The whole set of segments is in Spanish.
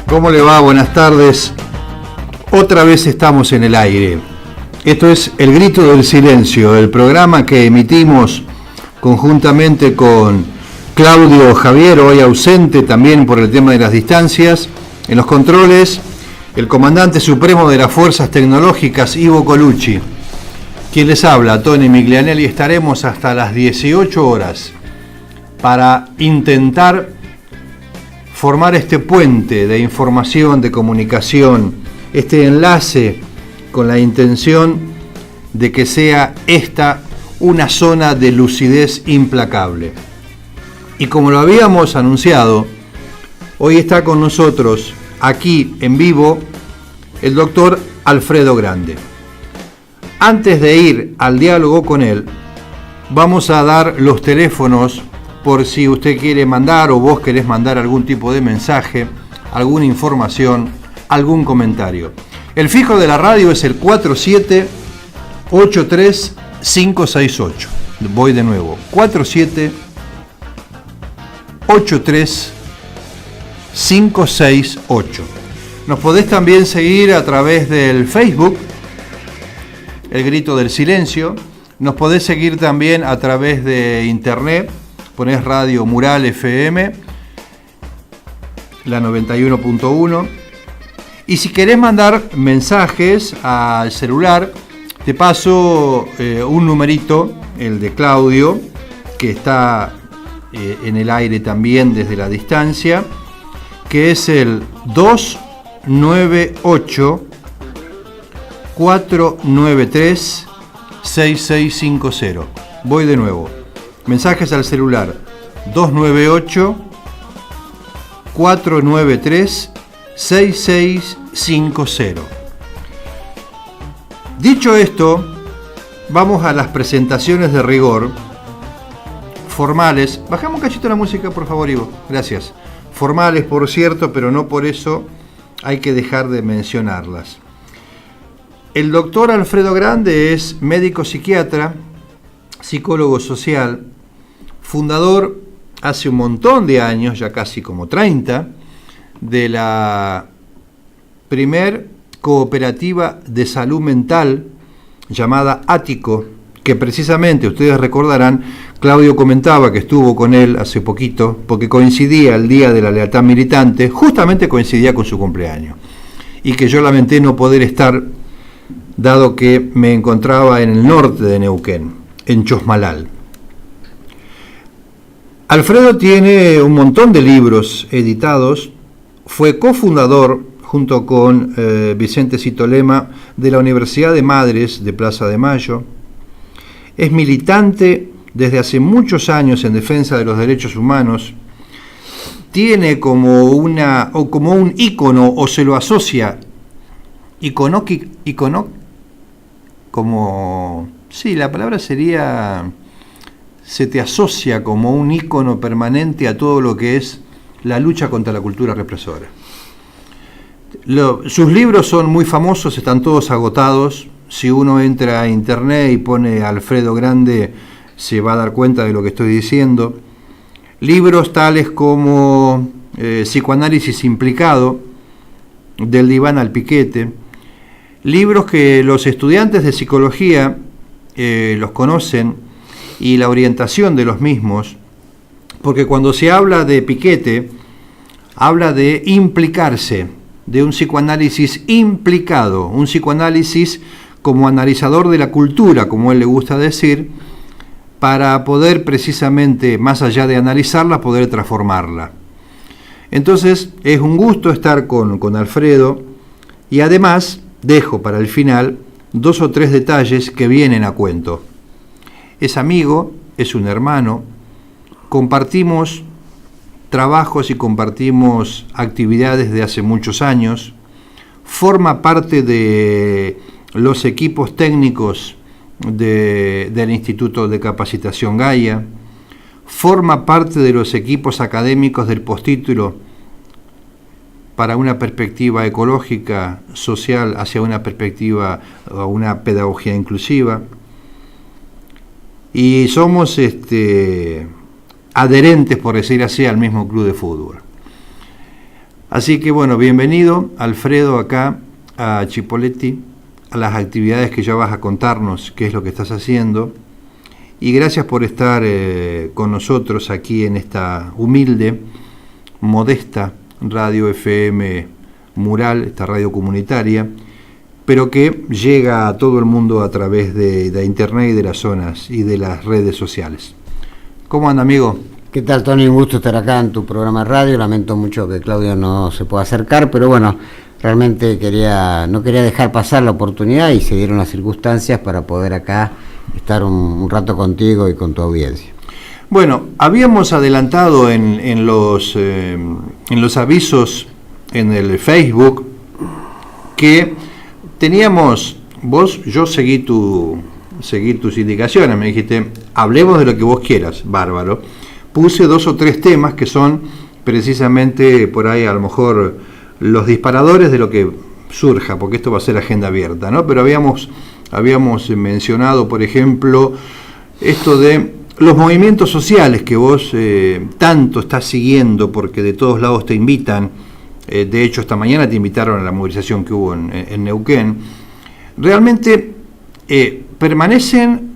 ¿Cómo le va? Buenas tardes. Otra vez estamos en el aire. Esto es El Grito del Silencio, el programa que emitimos conjuntamente con Claudio Javier, hoy ausente también por el tema de las distancias. En los controles, el comandante supremo de las Fuerzas Tecnológicas, Ivo Colucci. Quien les habla, Tony Miglianelli. Estaremos hasta las 18 horas para intentar formar este puente de información, de comunicación, este enlace con la intención de que sea esta una zona de lucidez implacable. Y como lo habíamos anunciado, hoy está con nosotros, aquí en vivo, el doctor Alfredo Grande. Antes de ir al diálogo con él, vamos a dar los teléfonos por si usted quiere mandar o vos querés mandar algún tipo de mensaje, alguna información, algún comentario. El fijo de la radio es el 47-83-568. Voy de nuevo. 47-83-568. Nos podés también seguir a través del Facebook, El Grito del Silencio. Nos podés seguir también a través de internet. Ponés Radio Mural FM, la 91.1. Y si querés mandar mensajes al celular, te paso un numerito, el de Claudio, que está en el aire también desde la distancia, que es el 298-493-6650. Voy de nuevo. Mensajes al celular 298-493-6650. Dicho esto, vamos a las presentaciones de rigor, formales. Bajamos un cachito la música, por favor, Ivo. Gracias. Formales, por cierto, pero no por eso hay que dejar de mencionarlas. El doctor Alfredo Grande es médico psiquiatra, psicólogo social, fundador hace un montón de años, ya casi como 30, de la primer cooperativa de salud mental llamada Ático, que precisamente, ustedes recordarán, Claudio comentaba que estuvo con él hace poquito, porque coincidía el día de la lealtad militante, justamente coincidía con su cumpleaños, y que yo lamenté no poder estar, dado que me encontraba en el norte de Neuquén, en Chosmalal. Alfredo tiene un montón de libros editados, fue cofundador junto con Vicente Citolema de la Universidad de Madres de Plaza de Mayo, es militante desde hace muchos años en defensa de los derechos humanos, tiene como un ícono, o se lo asocia, la palabra sería, se te asocia como un ícono permanente a todo lo que es la lucha contra la cultura represora. Sus libros son muy famosos, están todos agotados. Si uno entra a internet y pone Alfredo Grande, se va a dar cuenta de lo que estoy diciendo. Libros tales como Psicoanálisis implicado, del diván al piquete. Libros que los estudiantes de psicología los conocen, y la orientación de los mismos, porque cuando se habla de piquete, habla de implicarse, de un psicoanálisis implicado, un psicoanálisis como analizador de la cultura, como él le gusta decir, para poder precisamente, más allá de analizarla, poder transformarla. Entonces, es un gusto estar con Alfredo, y además dejo para el final 2 o 3 detalles que vienen a cuento. Es amigo, es un hermano, compartimos trabajos y compartimos actividades de hace muchos años, forma parte de los equipos técnicos del Instituto de Capacitación Gaia, forma parte de los equipos académicos del postítulo para una perspectiva ecológica, social, hacia una perspectiva o una pedagogía inclusiva. Y somos adherentes, por decir así, al mismo club de fútbol. Así que bueno, bienvenido Alfredo acá a Chipoleti, a las actividades que ya vas a contarnos, qué es lo que estás haciendo. Y gracias por estar con nosotros aquí en esta humilde, modesta radio FM Mural, esta radio comunitaria, pero que llega a todo el mundo a través de internet y de las zonas y de las redes sociales. ¿Cómo anda, amigo? ¿Qué tal, Tony? Un gusto estar acá en tu programa de radio. Lamento mucho que Claudio no se pueda acercar, pero bueno, realmente no quería dejar pasar la oportunidad y se dieron las circunstancias para poder acá estar un rato contigo y con tu audiencia. Bueno, habíamos adelantado en los avisos en el Facebook que teníamos, yo seguí tus indicaciones, me dijiste, hablemos de lo que vos quieras, bárbaro. Puse 2 o 3 temas que son precisamente por ahí a lo mejor los disparadores de lo que surja, porque esto va a ser agenda abierta, ¿no? Pero habíamos mencionado, por ejemplo, esto de los movimientos sociales que vos tanto estás siguiendo, porque de todos lados te invitan. De hecho, esta mañana te invitaron a la movilización que hubo en Neuquén. ¿Realmente permanecen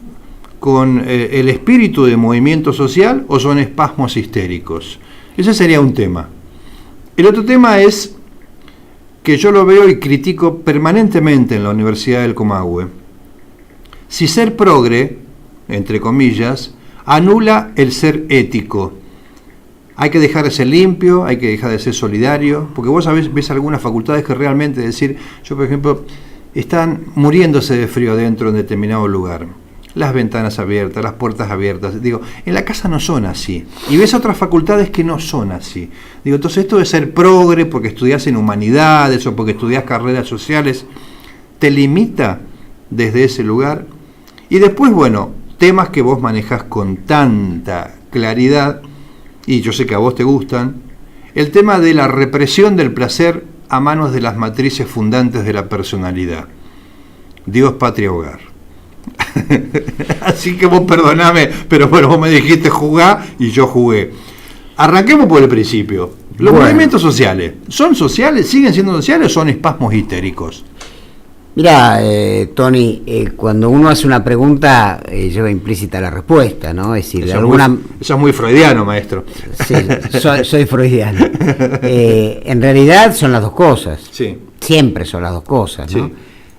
con el espíritu de movimiento social o son espasmos histéricos? Ese sería un tema. El otro tema es que yo lo veo y critico permanentemente en la Universidad del Comahue. Si ser progre, entre comillas, anula el ser ético. Hay que dejar de ser limpio, hay que dejar de ser solidario, porque vos ves algunas facultades que realmente decir, yo por ejemplo, están muriéndose de frío dentro en determinado lugar. Las ventanas abiertas, las puertas abiertas. Digo, en la casa no son así. Y ves otras facultades que no son así. Digo, entonces esto de ser progre porque estudias en humanidades o porque estudias carreras sociales, te limita desde ese lugar. Y después, bueno, temas que vos manejás con tanta claridad, y yo sé que a vos te gustan, el tema de la represión del placer a manos de las matrices fundantes de la personalidad. Dios, patria, hogar. Así que vos perdoname, pero bueno, vos me dijiste jugá y yo jugué. Arranquemos por el principio. Los movimientos sociales, ¿son sociales? ¿Siguen siendo sociales o son espasmos histéricos? Mirá, Tony, cuando uno hace una pregunta lleva implícita la respuesta, ¿no? Es decir, eso es muy freudiano, maestro. Sí, soy freudiano. En realidad son las dos cosas. Sí. Siempre son las dos cosas, ¿no? Sí.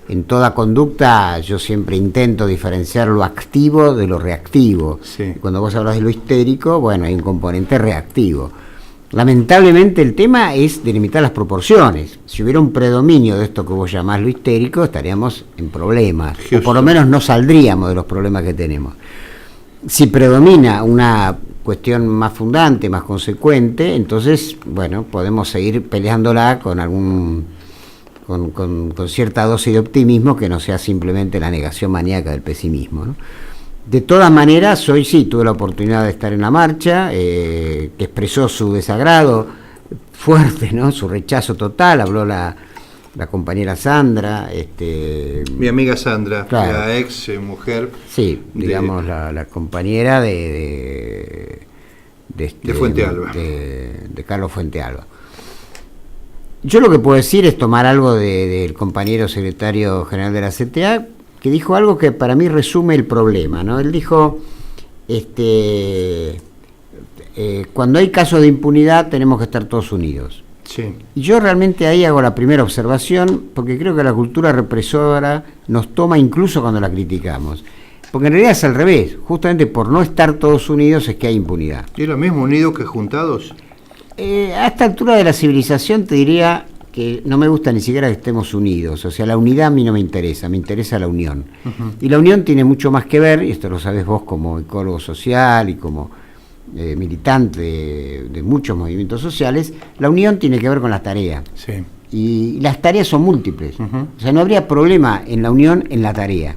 En toda conducta yo siempre intento diferenciar lo activo de lo reactivo. Sí. Cuando vos hablas de lo histérico, bueno, hay un componente reactivo. Lamentablemente el tema es delimitar las proporciones. Si hubiera un predominio de esto que vos llamás lo histérico, estaríamos en problemas. Justo. O por lo menos no saldríamos de los problemas que tenemos. Si predomina una cuestión más fundante, más consecuente, entonces, bueno, podemos seguir peleándola con con cierta dosis de optimismo que no sea simplemente la negación maníaca del pesimismo, ¿no? De todas maneras, tuve la oportunidad de estar en la marcha, que expresó su desagrado fuerte, ¿no? Su rechazo total, habló la compañera Sandra. Mi amiga Sandra, claro, la ex mujer. Sí, digamos, la compañera de Fuente Alba. De Carlos Fuente Alba. Yo lo que puedo decir es tomar algo del compañero secretario general de la CTA, que dijo algo que para mí resume el problema, ¿no? Él dijo, cuando hay casos de impunidad tenemos que estar todos unidos. Sí. Y yo realmente ahí hago la primera observación, porque creo que la cultura represora nos toma incluso cuando la criticamos. Porque en realidad es al revés, justamente por no estar todos unidos es que hay impunidad. ¿Y lo mismo unidos que juntados? A esta altura de la civilización te diría que no me gusta ni siquiera que estemos unidos. O sea, la unidad a mí no me interesa la unión. Uh-huh. Y la unión tiene mucho más que ver, y esto lo sabes vos como ecólogo social y como militante de muchos movimientos sociales, la unión tiene que ver con la tarea. Sí. Y las tareas son múltiples. Uh-huh. O sea, no habría problema en la unión en la tarea.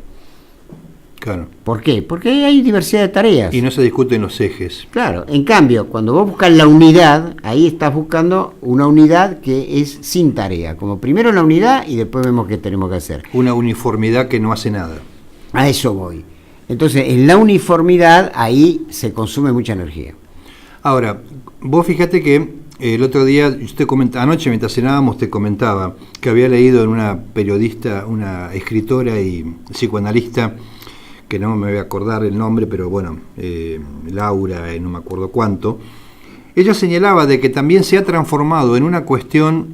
Claro. ¿Por qué? Porque hay diversidad de tareas. Y no se discuten los ejes. Claro, en cambio, cuando vos buscas la unidad, ahí estás buscando una unidad que es sin tarea. Como primero la unidad y después vemos qué tenemos que hacer. Una uniformidad que no hace nada. A eso voy. Entonces, en la uniformidad, ahí se consume mucha energía. Ahora, vos fíjate que El otro día, anoche mientras cenábamos te comentaba que había leído en una periodista, una escritora y psicoanalista, que no me voy a acordar el nombre, pero bueno, Laura, no me acuerdo cuánto, ella señalaba de que también se ha transformado en una cuestión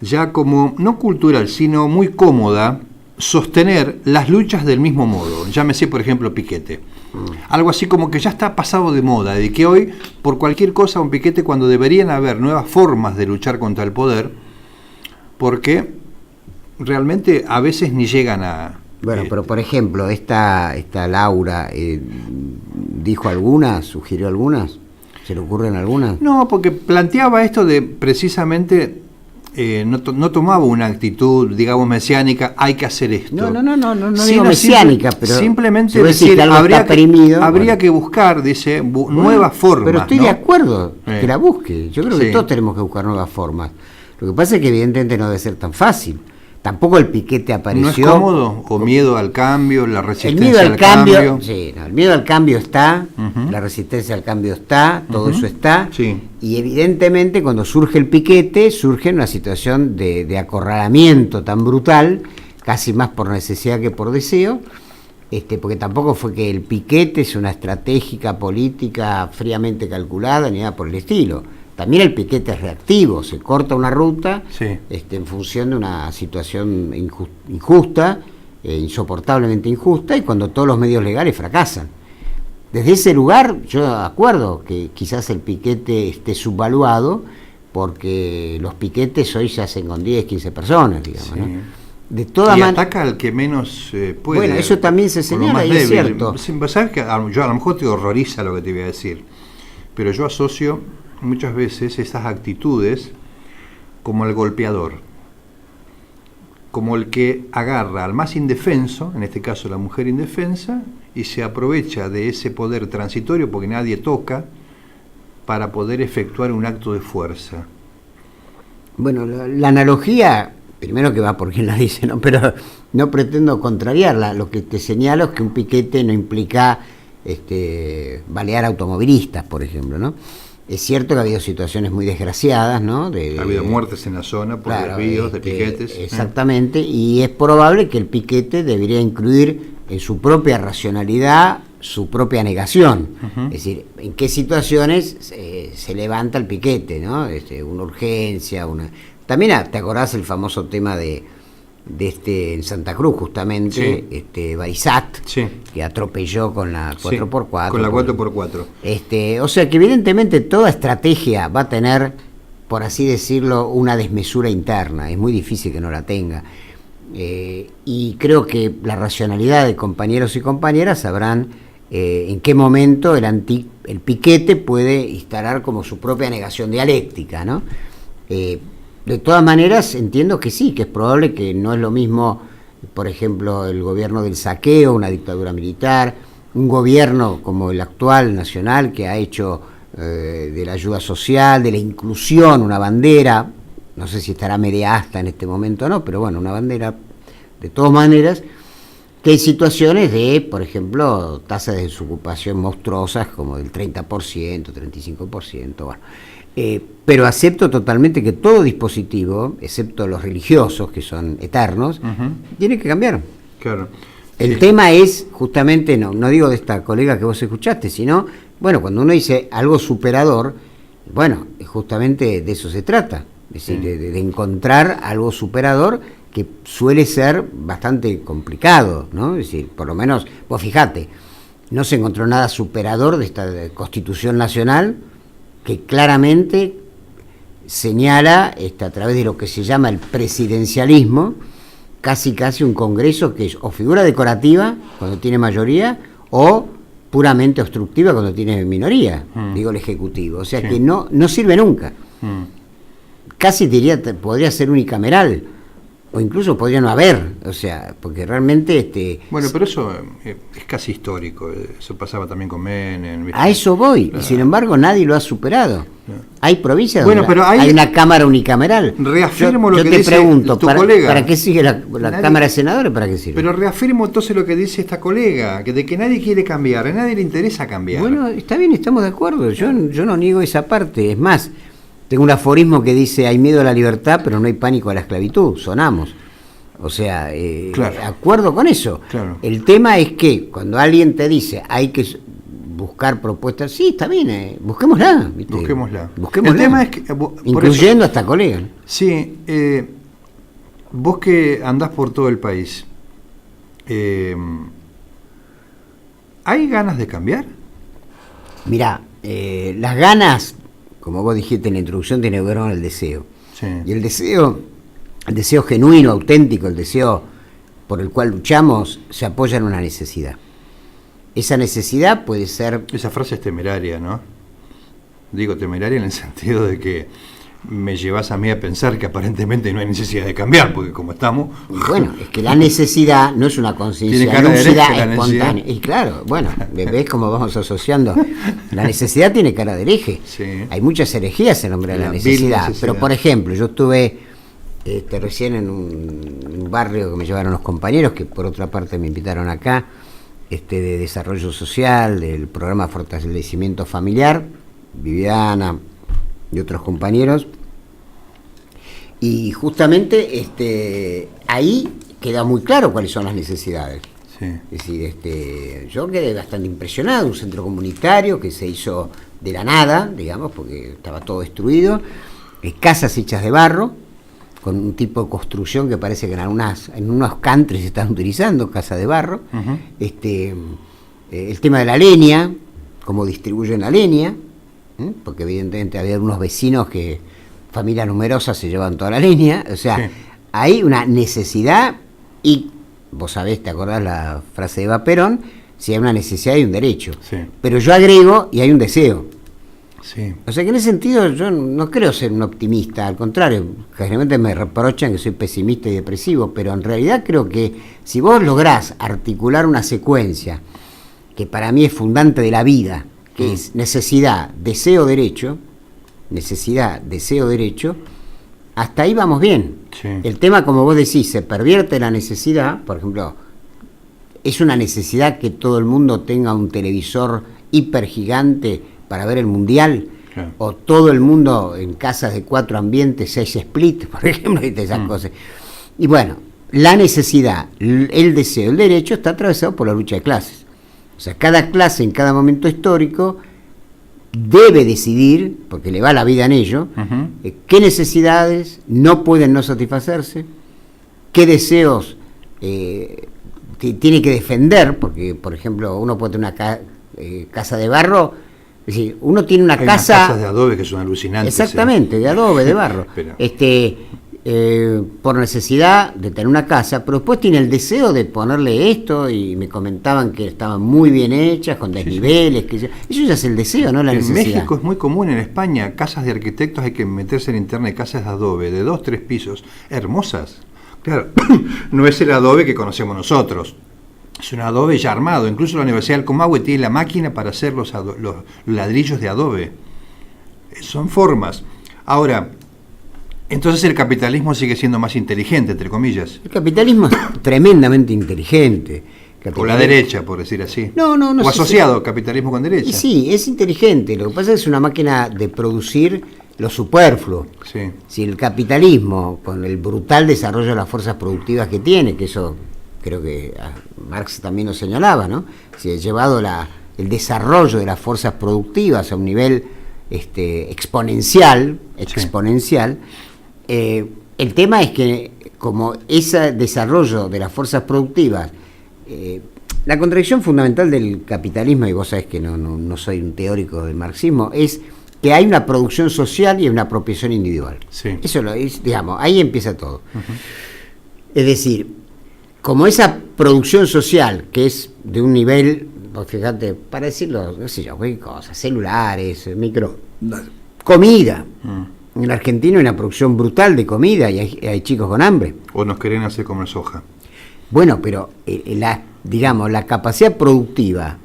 ya como, no cultural, sino muy cómoda, sostener las luchas del mismo modo. Llámese, por ejemplo, piquete. Algo así como que ya está pasado de moda, de que hoy, por cualquier cosa, un piquete, cuando deberían haber nuevas formas de luchar contra el poder, porque realmente a veces ni llegan a... Bueno, pero por ejemplo, esta Laura, ¿dijo algunas? ¿Sugirió algunas? ¿Se le ocurren algunas? No, porque planteaba esto de precisamente... no tomaba una actitud, digamos, mesiánica, hay que hacer esto. No digo mesiánica, pero simplemente decir, habría que buscar, dice, nuevas formas. Pero estoy de acuerdo que la busque. Yo creo que todos tenemos que buscar nuevas formas. Lo que pasa es que evidentemente no debe ser tan fácil. Tampoco el piquete apareció. ¿No es cómodo? ¿O miedo al cambio, la resistencia el miedo al cambio? Sí, el miedo al cambio está, la resistencia al cambio está, todo eso está. Sí. Y evidentemente cuando surge el piquete, surge una situación de acorralamiento tan brutal, casi más por necesidad que por deseo, porque tampoco fue que el piquete es una estratégica política fríamente calculada ni nada por el estilo. También el piquete es reactivo, se corta una ruta en función de una situación injusta, insoportablemente injusta, y cuando todos los medios legales fracasan. Desde ese lugar, yo de acuerdo que quizás el piquete esté subvaluado, porque los piquetes hoy se hacen con 10, 15 personas, digamos, ¿no? De todas maneras, ataca al que menos puede. Bueno, eso también se señala y es cierto. ¿Sabes que yo a lo mejor te horroriza lo que te voy a decir? Pero yo asocio muchas veces esas actitudes como el golpeador, como el que agarra al más indefenso, en este caso la mujer indefensa, y se aprovecha de ese poder transitorio porque nadie toca para poder efectuar un acto de fuerza. Bueno, la analogía, primero que va por quien la dice, ¿no? Pero no pretendo contrariarla. Lo que te señalo es que un piquete no implica balear automovilistas, por ejemplo, ¿no? Es cierto que ha habido situaciones muy desgraciadas, ¿no? Ha habido muertes en la zona por desvíos de piquetes. Exactamente, y es probable que el piquete debería incluir en su propia racionalidad su propia negación. Es decir, en qué situaciones se levanta el piquete, ¿no? Una urgencia, También te acordás el famoso tema de en Santa Cruz, justamente, Baizat, que atropelló con la 4x4. Con la 4x4. O sea que evidentemente toda estrategia va a tener, por así decirlo, una desmesura interna. Es muy difícil que no la tenga. Y creo que la racionalidad de compañeros y compañeras sabrán en qué momento el piquete puede instalar como su propia negación dialéctica, ¿no? De todas maneras, entiendo que sí, que es probable que no es lo mismo, por ejemplo, el gobierno del saqueo, una dictadura militar, un gobierno como el actual nacional que ha hecho de la ayuda social, de la inclusión, una bandera, no sé si estará media asta en este momento o no, pero bueno, una bandera de todas maneras, que hay situaciones de, por ejemplo, tasas de desocupación monstruosas como del 30%, 35%, bueno. Pero acepto totalmente que todo dispositivo, excepto los religiosos, que son eternos, tiene que cambiar. Claro. El tema es, justamente, no digo de esta colega que vos escuchaste, sino, bueno, cuando uno dice algo superador, bueno, justamente de eso se trata, es decir, de encontrar algo superador que suele ser bastante complicado, ¿no? Es decir, por lo menos, vos fijate, no se encontró nada superador de esta Constitución Nacional, que claramente señala, a través de lo que se llama el presidencialismo, casi un Congreso que es o figura decorativa cuando tiene mayoría o puramente obstructiva cuando tiene minoría, digo el Ejecutivo. O sea que no sirve nunca. Casi diría, podría ser unicameral, o incluso podría no haber, o sea, porque realmente... Bueno, pero eso es casi histórico, eso pasaba también con Menem. ¿Viste? A eso voy, y sin embargo nadie lo ha superado. Hay provincias donde pero hay una Cámara unicameral. Reafirmo lo que dice te pregunto, tu colega. ¿Para qué sigue la Cámara de Senadores? ¿Para qué sirve? Pero reafirmo entonces lo que dice esta colega, de que nadie quiere cambiar, a nadie le interesa cambiar. Bueno, está bien, estamos de acuerdo, yo no niego esa parte, es más... Tengo un aforismo que dice, hay miedo a la libertad, pero no hay pánico a la esclavitud, sonamos. O sea, claro. acuerdo con eso. Claro. El tema es que cuando alguien te dice, hay que buscar propuestas, sí, está bien, busquémosla. ¿Viste? Busquémosla. Busquémosla. El tema es que... incluyendo hasta colegas. Sí, vos que andás por todo el país, ¿hay ganas de cambiar? Mirá, las ganas, como vos dijiste en la introducción, tiene que ver con el deseo. Sí. Y el deseo genuino, auténtico, el deseo por el cual luchamos, se apoya en una necesidad. Esa necesidad puede ser... Esa frase es temeraria, ¿no? Digo temeraria en el sentido de que me llevas a mí a pensar que aparentemente no hay necesidad de cambiar, porque como estamos... Bueno, es que la necesidad no es una conciencia lúcida, espontánea. Y claro, bueno, ¿ves cómo vamos asociando? La necesidad tiene cara de hereje. Sí. Hay muchas herejías en nombre de la necesidad. Pero, por ejemplo, yo estuve recién en un barrio que me llevaron los compañeros, que por otra parte me invitaron acá, de desarrollo social, del programa Fortalecimiento Familiar, Viviana y otros compañeros, y justamente ahí queda muy claro cuáles son las necesidades. Sí. Es decir, yo quedé bastante impresionado, un centro comunitario que se hizo de la nada, digamos, porque estaba todo destruido, casas hechas de barro, con un tipo de construcción que parece que en unos countries se están utilizando, casa de barro. Uh-huh. El tema de la leña, cómo distribuyen la leña, porque evidentemente había unos vecinos que, familias numerosas, se llevan toda la leña, o sea, sí. Hay una necesidad, y vos sabés, te acordás la frase de Eva Perón, si hay una necesidad hay un derecho, sí. Pero yo agrego, y hay un deseo. Sí. O sea que en ese sentido yo no creo ser un optimista, al contrario, generalmente me reprochan que soy pesimista y depresivo, pero en realidad creo que si vos lográs articular una secuencia que para mí es fundante de la vida, que es necesidad, deseo, derecho, hasta ahí vamos bien. Sí. El tema, como vos decís, se pervierte la necesidad, por ejemplo, es una necesidad que todo el mundo tenga un televisor hipergigante para ver el mundial, claro. O todo el mundo en casas de 4 ambientes, 6 split, por ejemplo, y esas cosas. Y bueno, la necesidad, el deseo, el derecho está atravesado por la lucha de clases. O sea, cada clase en cada momento histórico debe decidir, porque le va la vida en ello, uh-huh. Qué necesidades no pueden no satisfacerse, qué deseos tiene que defender, porque, por ejemplo, uno puede tener una casa de barro. Es decir, uno tiene una casa... Hay casas de adobe que son alucinantes. Exactamente, de adobe, de barro. Por necesidad de tener una casa, pero después tiene el deseo de ponerle esto, y me comentaban que estaban muy bien hechas, con desniveles, sí. Eso ya es el deseo, no la necesidad. En México es muy común, en España, casas de arquitectos, hay que meterse en internet, casas de adobe, de 2, 3 pisos, hermosas. Claro, no es el adobe que conocemos nosotros. Es un adobe ya armado. Incluso la Universidad del Comahue tiene la máquina para hacer los ladrillos de adobe. Son formas. Ahora, entonces el capitalismo sigue siendo más inteligente, entre comillas. El capitalismo es tremendamente inteligente. O la derecha, por decir así. No. O asociado, capitalismo con derecha. Y sí, es inteligente. Lo que pasa es que es una máquina de producir lo superfluo. Sí. Si el capitalismo, con el brutal desarrollo de las fuerzas productivas que tiene, que eso... creo que Marx también lo señalaba, ¿no? Si ha llevado el desarrollo de las fuerzas productivas a un nivel exponencial, el tema es que como ese desarrollo de las fuerzas productivas, la contradicción fundamental del capitalismo, y vos sabés que no soy un teórico del marxismo, es que hay una producción social y una apropiación individual. Sí. Eso digamos, ahí empieza todo. Uh-huh. Es decir, como esa producción social, que es de un nivel, fíjate, para decirlo, no sé yo, qué cosas, celulares, comida. En Argentina hay una producción brutal de comida y hay chicos con hambre. O nos quieren hacer comer soja. Bueno, pero la capacidad productiva,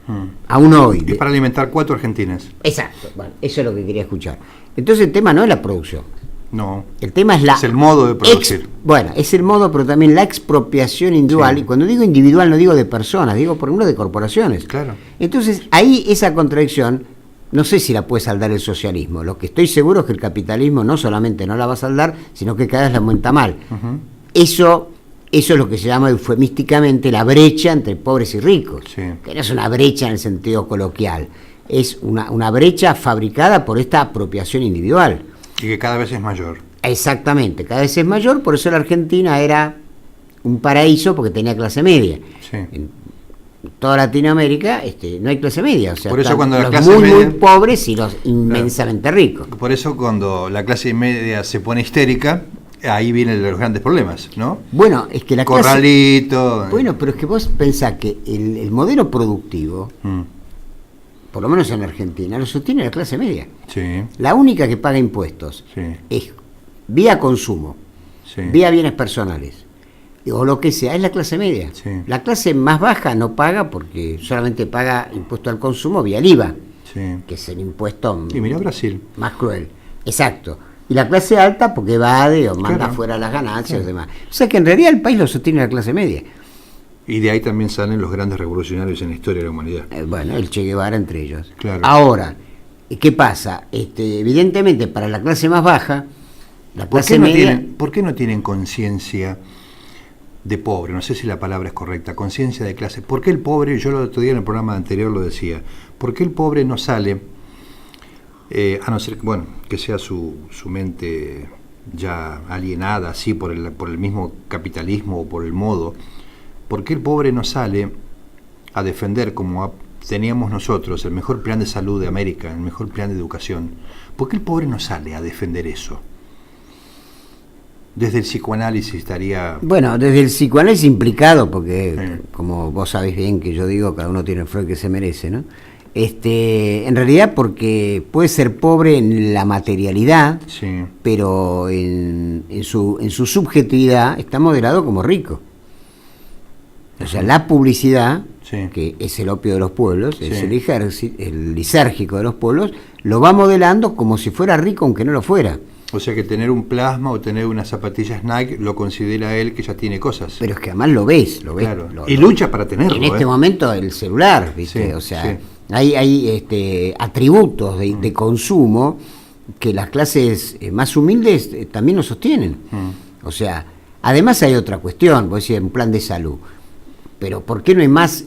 aún hoy... Es para alimentar 4 argentinas. Exacto, bueno, eso es lo que quería escuchar. Entonces el tema no es la producción. No. El tema es el modo de producir. Es el modo, pero también la expropiación individual. Sí. Y cuando digo individual no digo de personas, digo por ejemplo de corporaciones. Claro. Entonces ahí esa contradicción no sé si la puede saldar el socialismo. Lo que estoy seguro es que el capitalismo no solamente no la va a saldar, sino que cada vez la aumenta mal. Eso es lo que se llama eufemísticamente la brecha entre pobres y ricos, que no es una brecha en el sentido coloquial, es una brecha fabricada por esta apropiación individual. Y que cada vez es mayor. Exactamente, cada vez es mayor, por eso la Argentina era un paraíso porque tenía clase media. Sí. En toda Latinoamérica no hay clase media, o sea, por eso cuando la los clase muy media, pobres y los inmensamente ricos. Por eso cuando la clase media se pone histérica, ahí vienen los grandes problemas, ¿no? Bueno, es que la Corralito. Bueno, pero es que vos pensás que el modelo productivo, por lo menos en Argentina, lo sostiene la clase media. Sí. La única que paga impuestos es vía consumo, vía bienes personales, o lo que sea, es la clase media. Sí. La clase más baja no paga porque solamente paga impuesto al consumo vía el IVA, que es el impuesto y mira Brasil. más cruel. Exacto. Y la clase alta porque evade o manda fuera las ganancias y demás. O sea que en realidad el país lo sostiene la clase media. Y de ahí también salen los grandes revolucionarios en la historia de la humanidad. Bueno, el Che Guevara entre ellos. Claro. Ahora, ¿qué pasa? Evidentemente para la clase más baja, la clase media... ¿Por qué no tienen conciencia de pobre? No sé si la palabra es correcta, conciencia de clase. ¿Por qué el pobre, yo el otro día en el programa anterior lo decía, por qué el pobre no sale, a no ser que sea su mente ya alienada así por el mismo capitalismo o por el modo, por qué el pobre no sale a defender como teníamos nosotros el mejor plan de salud de América, el mejor plan de educación? ¿Por qué el pobre no sale a defender eso? Desde el psicoanálisis estaría... Bueno, desde el psicoanálisis implicado, porque como vos sabés bien que yo digo, cada uno tiene el Freud que se merece, ¿no? En realidad porque puede ser pobre en la materialidad, pero en su subjetividad está moderado como rico. O sea, la publicidad, que es el opio de los pueblos, es el lisérgico de los pueblos, lo va modelando como si fuera rico aunque no lo fuera. O sea que tener un plasma o tener unas zapatillas Nike lo considera él que ya tiene cosas. Pero es que además lo ves. Claro. Y lucha para tenerlo. En este momento el celular, ¿viste? O sea, hay atributos de consumo que las clases más humildes también lo sostienen. O sea, además hay otra cuestión, vos decís, un plan de salud. Pero ¿por qué no hay más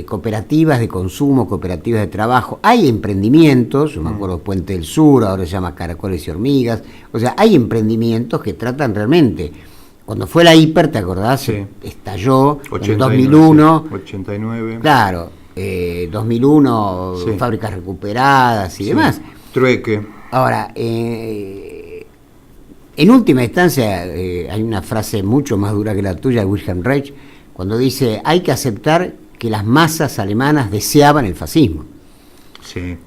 cooperativas de consumo, cooperativas de trabajo? Hay emprendimientos, yo me acuerdo Puente del Sur, ahora se llama Caracoles y Hormigas. O sea, hay emprendimientos que tratan realmente. Cuando fue la hiper, ¿te acordás? Estalló 89, en 2001. 89. Claro, 2001, fábricas recuperadas y demás. Trueque. Ahora, en última instancia, hay una frase mucho más dura que la tuya de Wilhelm Reich, cuando dice, hay que aceptar que las masas alemanas deseaban el fascismo.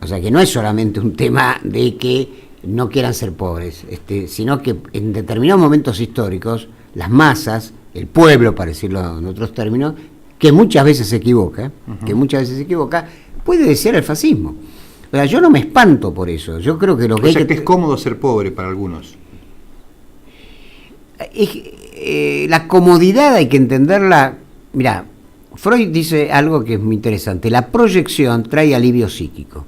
O sea, que no es solamente un tema de que no quieran ser pobres, sino que en determinados momentos históricos, las masas, el pueblo, para decirlo en otros términos, que muchas veces se equivoca, puede desear el fascismo. O sea, yo no me espanto por eso. Yo creo que lo que que es cómodo ser pobre para algunos. La comodidad hay que entenderla. Mirá, Freud dice algo que es muy interesante. La proyección trae alivio psíquico.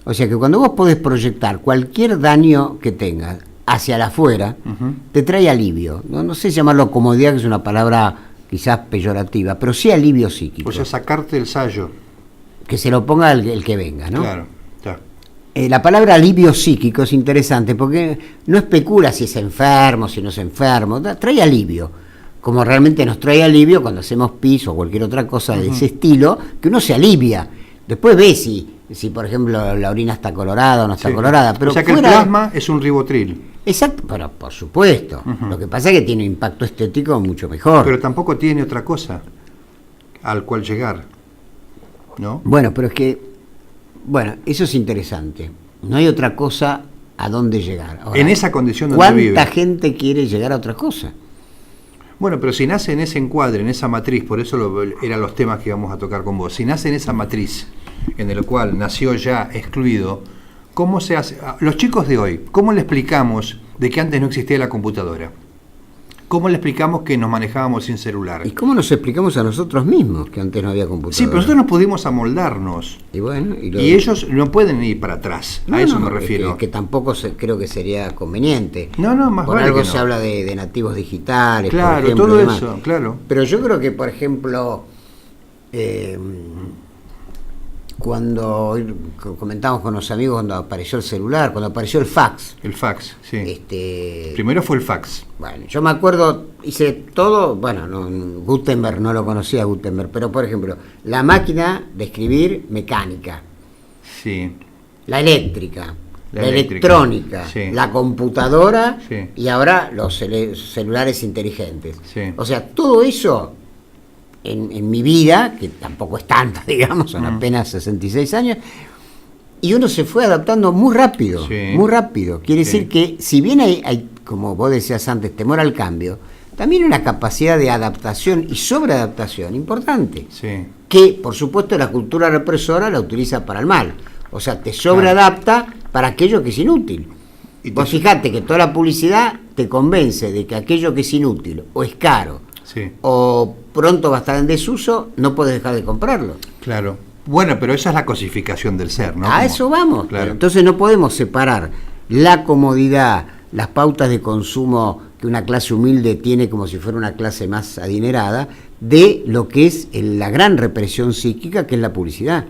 O sea que cuando vos podés proyectar cualquier daño que tengas hacia el afuera, te trae alivio. No sé llamarlo comodidad, que es una palabra quizás peyorativa, pero sí alivio psíquico. O sea, sacarte el sayo. Que se lo ponga el que venga, ¿no? Claro, ya. La palabra alivio psíquico es interesante porque no especula si es enfermo, si no es enfermo, trae alivio. Como realmente nos trae alivio cuando hacemos pis o cualquier otra cosa de ese estilo, que uno se alivia. Después ve si por ejemplo, la orina está colorada o no está colorada. Pero o sea que el plasma es un ribotril. Exacto, pero por supuesto. Lo que pasa es que tiene un impacto estético mucho mejor. Pero tampoco tiene otra cosa al cual llegar, ¿no? Bueno, pero es que, eso es interesante. No hay otra cosa a dónde llegar. Ahora, en esa condición donde vive. ¿Cuánta gente quiere llegar a otra cosa? Bueno, pero si nace en ese encuadre, en esa matriz, por eso eran los temas que íbamos a tocar con vos, si nace en esa matriz en el cual nació ya excluido, ¿cómo se hace? Los chicos de hoy, ¿cómo le explicamos de que antes no existía la computadora? ¿Cómo le explicamos que nos manejábamos sin celular? ¿Y cómo nos explicamos a nosotros mismos que antes no había computadora? Sí, pero nosotros nos pudimos amoldarnos. Y bueno, y ellos no pueden ir para atrás, a eso me refiero. Que tampoco creo que sería conveniente. No, más por vale algo que no. Se habla de nativos digitales, claro, por ejemplo, todo eso, claro. Pero yo creo que, por ejemplo, cuando comentamos con los amigos cuando apareció el celular, cuando apareció el fax. El fax, sí. Primero fue el fax. Bueno, yo me acuerdo, hice todo, bueno, Gutenberg no lo conocía Gutenberg, pero por ejemplo, la máquina de escribir mecánica. Sí. La eléctrica. La electrónica, sí. La computadora, sí. Y ahora los celulares inteligentes. Sí. O sea, todo eso en mi vida, que tampoco es tanta, digamos, son apenas 66 años, y uno se fue adaptando muy rápido, sí. Muy rápido. Quiere decir que, si bien hay, como vos decías antes, temor al cambio, también hay una capacidad de adaptación y sobreadaptación importante, sí. Que, por supuesto, la cultura represora la utiliza para el mal. O sea, te sobreadapta para aquello que es inútil. Y vos fijate que toda la publicidad te convence de que aquello que es inútil o es caro, sí. O pronto va a estar en desuso, no puedes dejar de comprarlo. Claro. Bueno, pero esa es la cosificación del ser, ¿no? Eso vamos. Claro. Entonces no podemos separar la comodidad, las pautas de consumo que una clase humilde tiene como si fuera una clase más adinerada, de lo que es la gran represión psíquica que es la publicidad.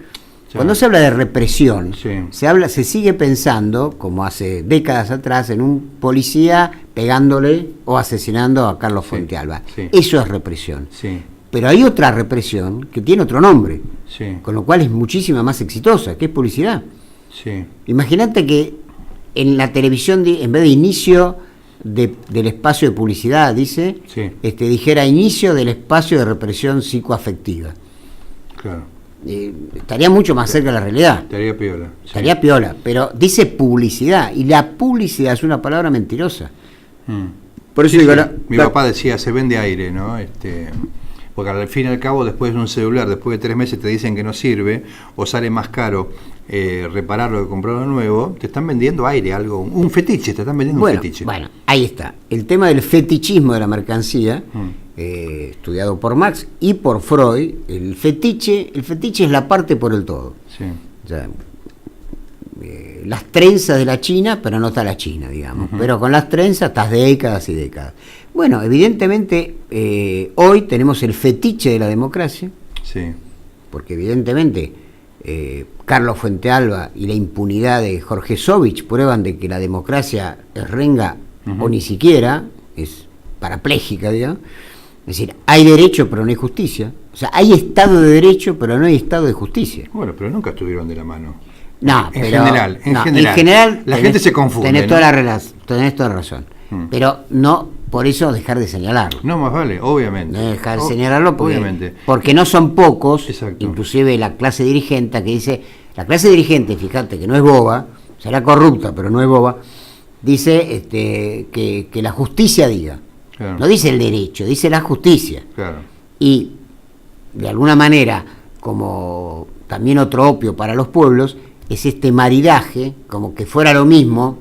Cuando se habla de represión, sí. se sigue pensando, como hace décadas atrás, en un policía pegándole o asesinando a Carlos Fuentealba. Sí. Eso es represión. Sí. Pero hay otra represión que tiene otro nombre, sí. Con lo cual es muchísima más exitosa, que es publicidad. Sí. Imagínate que en la televisión, en vez de inicio del espacio de publicidad, dice, sí. Dijera inicio del espacio de represión psicoafectiva. Claro. Estaría mucho más cerca de la realidad. Estaría piola. Sí. Estaría piola, pero dice publicidad, y la publicidad es una palabra mentirosa. Por eso digo, mi papá decía, se vende aire, ¿no? Porque al fin y al cabo, después de un celular, después de 3 meses te dicen que no sirve, o sale más caro repararlo que comprarlo nuevo, te están vendiendo aire, algo, un fetiche, te están vendiendo un fetiche. Bueno, ahí está. El tema del fetichismo de la mercancía, estudiado por Marx y por Freud, el fetiche es la parte por el todo. Sí. O sea, las trenzas de la China, pero no está la China, digamos. Pero con las trenzas estás décadas y décadas. Bueno, evidentemente, hoy tenemos el fetiche de la democracia, sí. Porque evidentemente Carlos Fuentealba y la impunidad de Jorge Sovich prueban de que la democracia es renga o ni siquiera, es parapléjica, digamos. Es decir, hay derecho pero no hay justicia. O sea, hay Estado de Derecho pero no hay Estado de justicia. Bueno, pero nunca estuvieron de la mano. No, en pero general la gente se confunde. Tenés toda la razón. Pero no por eso dejar de señalarlo. No, más vale, obviamente. No dejar de señalarlo obviamente. Porque no son pocos, exacto. Inclusive la clase dirigente que dice, la clase dirigente, fíjate que no es boba, será corrupta, pero no es boba, dice que la justicia diga. Claro. No dice el derecho, dice la justicia. Claro. Y de alguna manera, como también otro opio para los pueblos, es este maridaje, como que fuera lo mismo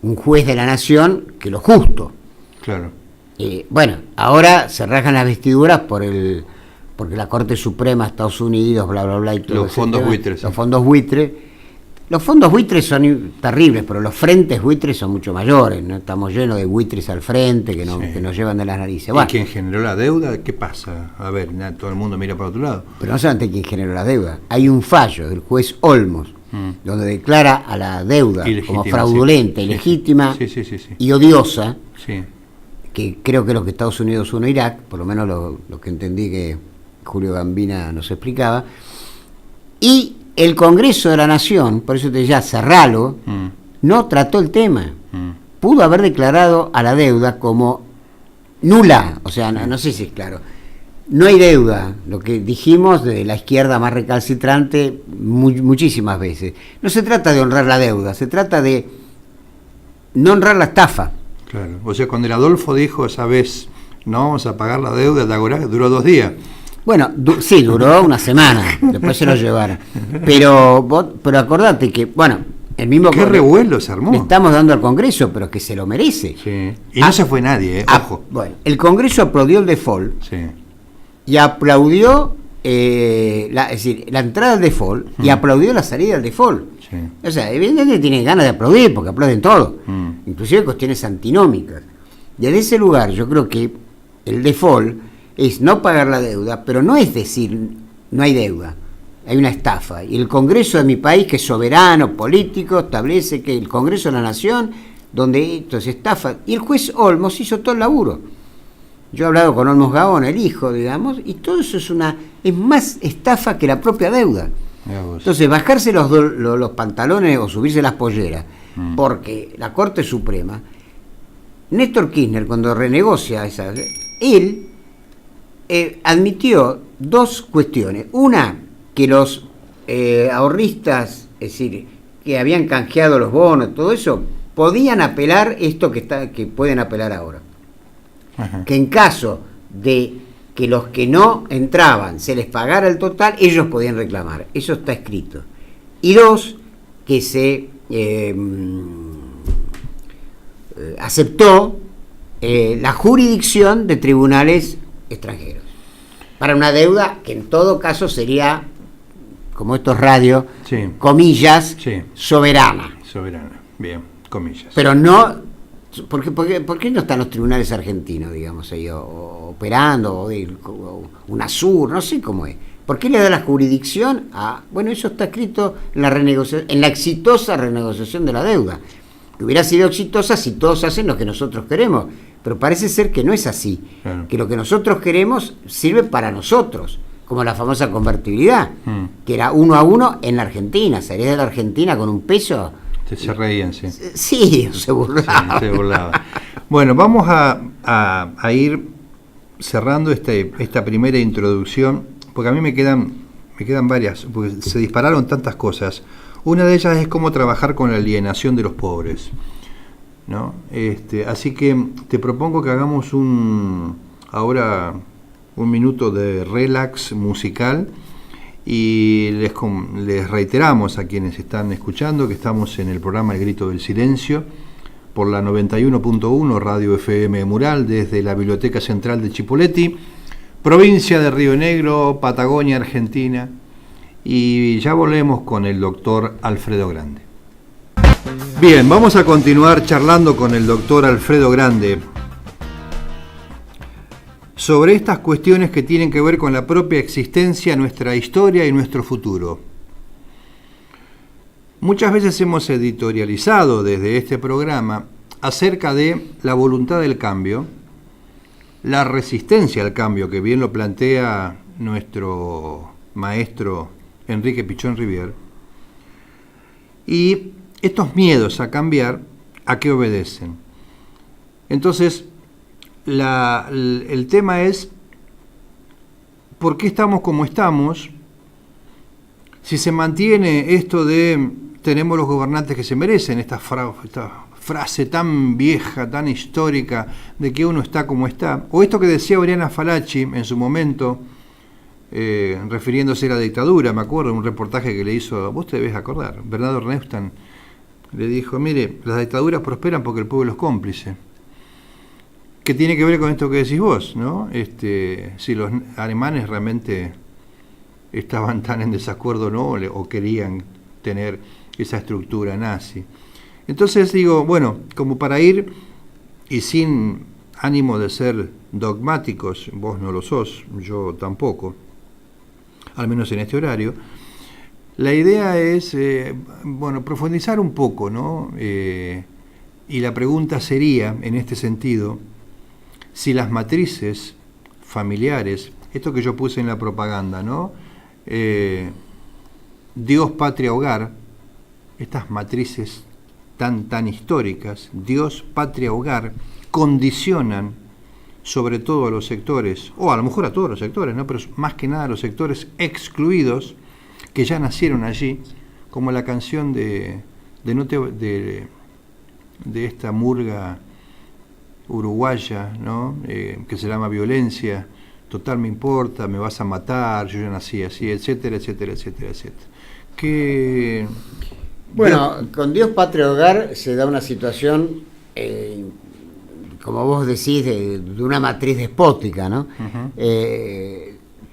un juez de la nación que lo justo. Claro. Bueno, ahora se rajan las vestiduras porque la Corte Suprema, Estados Unidos, bla, bla, bla, y todo los fondos buitres. Los fondos buitres. Los fondos buitres son terribles, pero los frentes buitres son mucho mayores, ¿no? Estamos llenos de buitres al frente que nos llevan de las narices. ¿Y quién generó la deuda? ¿Qué pasa? A ver, todo el mundo mira para otro lado. Pero no solamente quién generó la deuda. Hay un fallo del juez Olmos, donde declara a la deuda como fraudulenta, ilegítima y odiosa, que creo que lo que Estados Unidos unió a Irak, por lo menos lo que entendí que Julio Gambina nos explicaba, y el Congreso de la Nación, por eso te decía, cerralo, no trató el tema. Pudo haber declarado a la deuda como nula, o sea, no sé si es claro. No hay deuda, lo que dijimos de la izquierda más recalcitrante muchísimas veces. No se trata de honrar la deuda, se trata de no honrar la estafa. Claro, o sea, cuando el Adolfo dijo esa vez, no vamos a pagar la deuda, ¿te acordás? Duró 2 días. Bueno, sí, duró una semana, después se lo llevaron. Pero acordate que, bueno, El mismo qué revuelo se armó. Le estamos dando al Congreso, pero que se lo merece. Sí. Y no se fue nadie, ojo. Bueno, el Congreso aplaudió el default, Sí. y aplaudió la entrada al default, y aplaudió la salida del default. Sí. O sea, evidentemente tienen ganas de aplaudir, porque aplauden todo, inclusive cuestiones antinómicas. Desde ese lugar yo creo que el default es no pagar la deuda, pero no es decir no hay deuda, hay una estafa. Y el Congreso de mi país, que es soberano, político, establece que el Congreso de la Nación, donde esto se estafa, y el juez Olmos hizo todo el laburo. Yo he hablado con Olmos Gaona, el hijo, digamos, y todo eso es más estafa que la propia deuda. Entonces, bajarse los pantalones o subirse las polleras, porque la Corte Suprema, Néstor Kirchner, cuando renegocia él admitió dos cuestiones. Una, que los ahorristas, es decir, que habían canjeado los bonos, todo eso, podían apelar esto que pueden apelar ahora. Ajá. Que en caso de que los que no entraban se les pagara el total, ellos podían reclamar. Eso está escrito. Y dos, que se aceptó la jurisdicción de tribunales extranjeros para una deuda que en todo caso sería, como estos radios, sí, comillas, sí, soberana. Soberana, bien, comillas. Pero no... ¿Por qué no están los tribunales argentinos, digamos, ahí, operando, o UNASUR, no sé cómo es? ¿Por qué le da la jurisdicción a...? Bueno, eso está escrito en la renegociación, en la exitosa renegociación de la deuda, que hubiera sido exitosa si todos hacen lo que nosotros queremos, pero parece ser que no es así, claro, que lo que nosotros queremos sirve para nosotros, como la famosa convertibilidad, que era 1 a 1 en la Argentina, salías de la Argentina con un peso... Se reían, sí. Sí, se burlaba. Sí, se burlaba. Bueno, vamos a ir cerrando esta primera introducción, porque a mí me quedan varias, porque se dispararon tantas cosas. Una de ellas es cómo trabajar con la alienación de los pobres, ¿no? Así que te propongo que hagamos ahora un minuto de relax musical. Y les reiteramos a quienes están escuchando que estamos en el programa El Grito del Silencio por la 91.1 Radio FM Mural desde la Biblioteca Central de Chipoleti, provincia de Río Negro, Patagonia, Argentina, y ya volvemos con el doctor Alfredo Grande. Bien, vamos a continuar charlando con el doctor Alfredo Grande sobre estas cuestiones que tienen que ver con la propia existencia, nuestra historia y nuestro futuro. Muchas veces hemos editorializado desde este programa acerca de la voluntad del cambio, la resistencia al cambio, que bien lo plantea nuestro maestro Enrique Pichón Rivière, y estos miedos a cambiar, ¿a qué obedecen? Entonces, el tema es ¿por qué estamos como estamos? Si se mantiene esto de tenemos los gobernantes que se merecen, esta frase tan vieja, tan histórica de que uno está como está, o esto que decía Oriana Falachi en su momento, refiriéndose a la dictadura, me acuerdo, un reportaje que le hizo, vos te debes acordar, Bernardo Neustadt le dijo, mire, las dictaduras prosperan porque el pueblo es cómplice. Que tiene que ver con esto que decís vos, ¿no? Si los alemanes realmente estaban tan en desacuerdo, ¿no? O querían tener esa estructura nazi. Entonces digo, bueno, como para ir, y sin ánimo de ser dogmáticos, vos no lo sos, yo tampoco, al menos en este horario, la idea es, profundizar un poco, ¿no? Y la pregunta sería, en este sentido, si las matrices familiares, esto que yo puse en la propaganda, ¿no? Dios, patria, hogar, estas matrices tan históricas, Dios, patria, hogar, condicionan sobre todo a los sectores, o a lo mejor a todos los sectores, ¿no? Pero más que nada a los sectores excluidos que ya nacieron allí, como la canción de esta murga uruguaya, ¿no? Que se llama Violencia, total me importa, me vas a matar, yo ya nací así, etcétera, etcétera, etcétera, etcétera. Que Bueno, con Dios, Patria, Hogar se da una situación, como vos decís, de una matriz despótica, ¿no?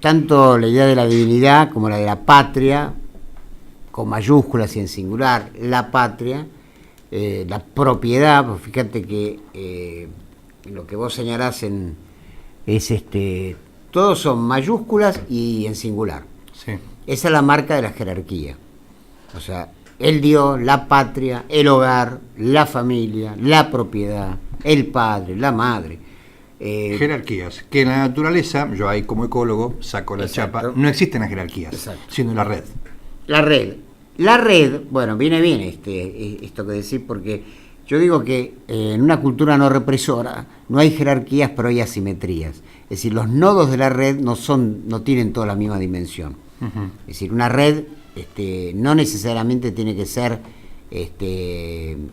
Tanto la idea de la divinidad como la de la patria, con mayúsculas y en singular, la patria, la propiedad, pues fíjate que lo que vos señalás es todos son mayúsculas y en singular. Sí. Esa es la marca de la jerarquía. O sea, el Dios, la patria, el hogar, la familia, la propiedad, el padre, la madre. Jerarquías, que en la naturaleza, yo ahí como ecólogo saco la chapa, no existen las jerarquías, sino la red. La red, bueno, viene bien esto que decís, porque yo digo que en una cultura no represora no hay jerarquías, pero hay asimetrías. Es decir, los nodos de la red no tienen toda la misma dimensión. Es decir, una red no necesariamente tiene que ser,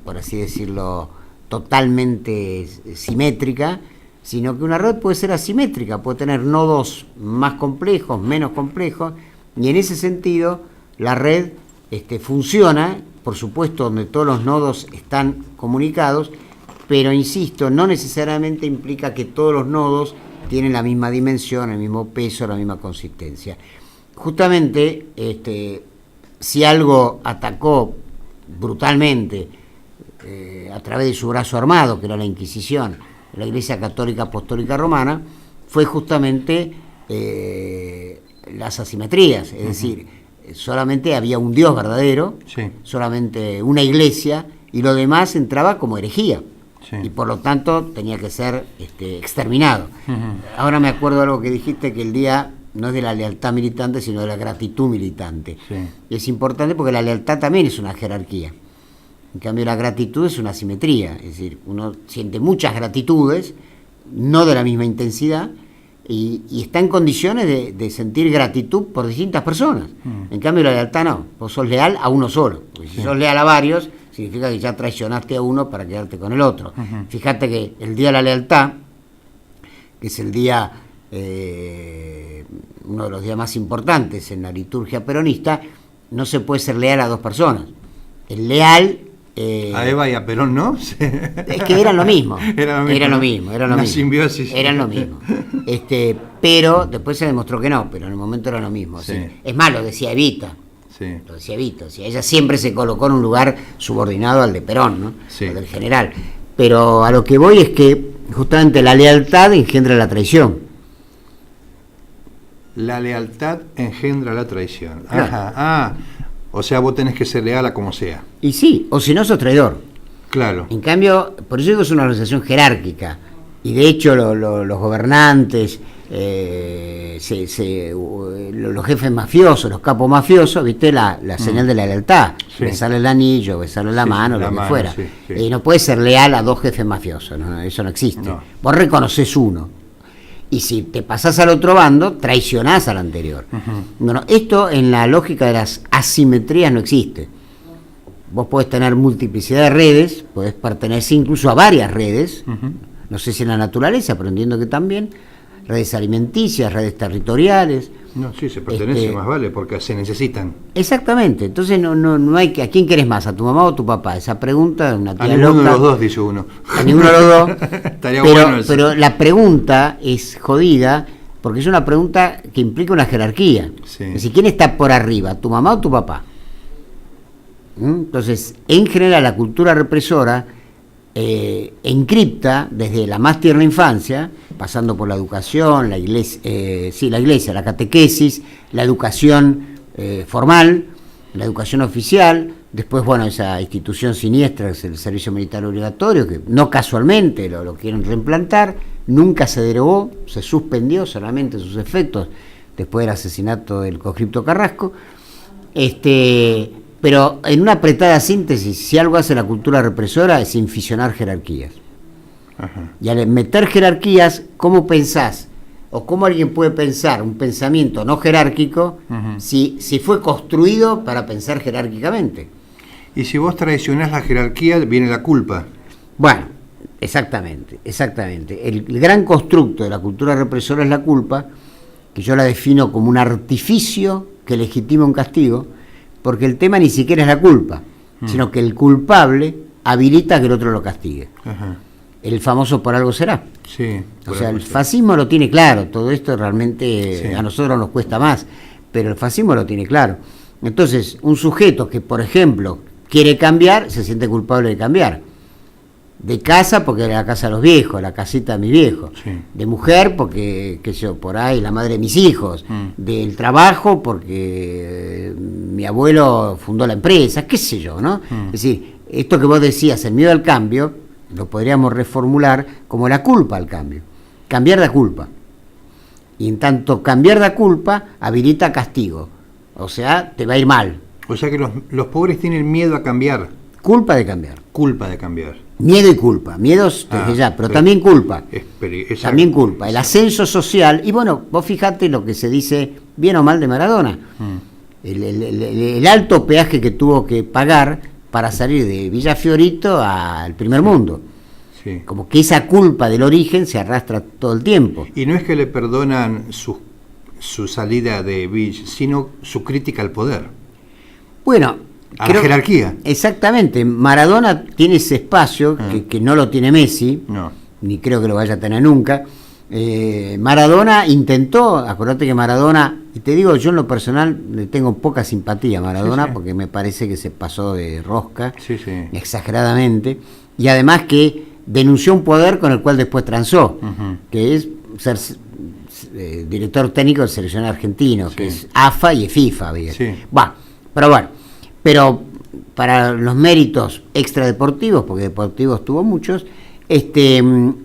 por así decirlo, totalmente simétrica, sino que una red puede ser asimétrica, puede tener nodos más complejos, menos complejos, y en ese sentido la red funciona, por supuesto, donde todos los nodos están comunicados, pero insisto, no necesariamente implica que todos los nodos tienen la misma dimensión, el mismo peso, la misma consistencia. Justamente, si algo atacó brutalmente a través de su brazo armado, que era la Inquisición, la Iglesia Católica Apostólica Romana, fue justamente las asimetrías, es decir, solamente había un Dios verdadero, solamente una iglesia, y lo demás entraba como herejía, y por lo tanto tenía que ser exterminado. Ahora me acuerdo de algo que dijiste, que el día no es de la lealtad militante, sino de la gratitud militante. Y es importante porque la lealtad también es una jerarquía. En cambio, la gratitud es una asimetría, es decir, uno siente muchas gratitudes, no de la misma intensidad, y está en condiciones de sentir gratitud por distintas personas. En cambio, la lealtad no, vos sos leal a uno solo, porque si sos leal a varios, significa que ya traicionaste a uno para quedarte con el otro. Fíjate que el Día de la Lealtad, que es el día, uno de los días más importantes en la liturgia peronista, no se puede ser leal a dos personas. El leal... a Eva y a Perón, ¿no? Es que eran lo mismo. Eran lo mismo. Una simbiosis. Eran lo mismo. Pero después se demostró que no, pero en el momento era lo mismo. Sí. Es más, lo decía Evita. Lo decía Evita. O sea, ella siempre se colocó en un lugar subordinado al de Perón, ¿no? Al del general. Pero a lo que voy es que justamente la lealtad engendra la traición. La lealtad engendra la traición. Claro. Ajá. O sea, vos tenés que ser leal a como sea. Y sí, o si no sos traidor. Claro. En cambio, por eso digo, es una organización jerárquica. Y de hecho los gobernantes, los jefes mafiosos, los capos mafiosos, viste la señal de la lealtad. Besarle el anillo, besarle la mano, lo que fuera. Y no puedes ser leal a dos jefes mafiosos, ¿no? Eso no existe. No. Vos reconoces uno. Y si te pasás al otro bando, traicionás al anterior. Bueno, esto en la lógica de las asimetrías no existe. Vos podés tener multiplicidad de redes, podés pertenecer incluso a varias redes, no sé si en la naturaleza, pero entiendo que también, redes alimenticias, redes territoriales. No, sí, se pertenece más vale, porque se necesitan. Exactamente, entonces no hay que... ¿A quién querés más? ¿A tu mamá o a tu papá? Esa pregunta es una tía loca. A ninguno de los dos, dice uno. A ninguno de los dos. Estaría bueno eso. Pero la pregunta es jodida, porque es una pregunta que implica una jerarquía. Es decir, ¿quién está por arriba? ¿Tu mamá o tu papá? Entonces, en general, la cultura represora encripta desde la más tierna infancia, pasando por la educación, la iglesia, la catequesis, la educación formal, la educación oficial, después, bueno, esa institución siniestra que es el servicio militar obligatorio, que no casualmente lo quieren reimplantar, nunca se derogó, se suspendió solamente sus efectos después del asesinato del conscripto Carrasco, pero en una apretada síntesis, si algo hace la cultura represora es inficionar jerarquías. Y al meter jerarquías, ¿cómo pensás? ¿O cómo alguien puede pensar un pensamiento no jerárquico si fue construido para pensar jerárquicamente? Y si vos traicionás la jerarquía, viene la culpa. Bueno, exactamente. El gran constructo de la cultura represora es la culpa, que yo la defino como un artificio que legitima un castigo, porque el tema ni siquiera es la culpa. sino que el culpable habilita que el otro lo castigue. Ajá. El famoso por algo será. Sí. O sea, el fascismo lo tiene claro, todo esto realmente Sí. a nosotros nos cuesta más, pero el fascismo lo tiene claro. Entonces, un sujeto que, por ejemplo, quiere cambiar, se siente culpable de cambiar. De casa, porque era la casa de los viejos, la casita de mis viejos. Sí. De mujer, porque, qué sé yo, por ahí, la madre de mis hijos. Del trabajo, porque mi abuelo fundó la empresa, qué sé yo, ¿no? Es decir, esto que vos decías, el miedo al cambio, lo podríamos reformular como la culpa al cambio. Cambiar da culpa. Y en tanto cambiar da culpa, habilita castigo. O sea, te va a ir mal. O sea que los pobres tienen miedo a cambiar, Culpa de cambiar. culpa de cambiar. Miedo y culpa. Miedos desde ya, pero también culpa. También culpa. El ascenso social. Y bueno, vos fijate lo que se dice, bien o mal, de Maradona. El alto peaje que tuvo que pagar para salir de Villa Fiorito al primer mundo. Sí. Como que esa culpa del origen se arrastra todo el tiempo. Y no es que le perdonan su salida de Villa, sino su crítica al poder, Bueno, a la jerarquía. Exactamente. Maradona tiene ese espacio que no lo tiene Messi, No. ni creo que lo vaya a tener nunca. Maradona intentó, acordate que Maradona, y te digo, yo en lo personal le tengo poca simpatía a Maradona, Sí. porque me parece que se pasó de rosca, Sí, sí. exageradamente, y además que denunció un poder con el cual después transó, que es ser director técnico del seleccionado argentino, que es AFA y FIFA. Sí. Pero para los méritos extradeportivos, porque deportivos tuvo muchos,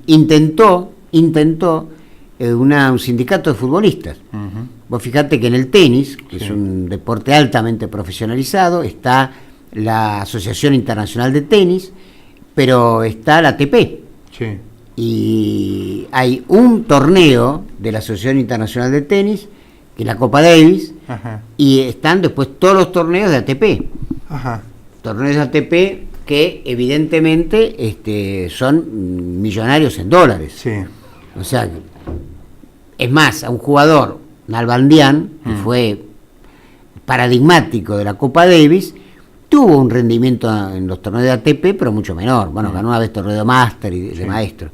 intentó un sindicato de futbolistas. Vos fijate que en el tenis, que es un deporte altamente profesionalizado, está la Asociación Internacional de Tenis, pero está la ATP. Sí. Y hay un torneo de la Asociación Internacional de Tenis, que es la Copa Davis, Ajá. y están después todos los torneos de ATP. Ajá. Torneos de ATP que evidentemente son millonarios en dólares. Sí. O sea, es más, a un jugador, Nalbandián, que fue paradigmático de la Copa Davis, tuvo un rendimiento en los torneos de ATP, pero mucho menor. Bueno, ganó una vez torneo de máster y de maestro.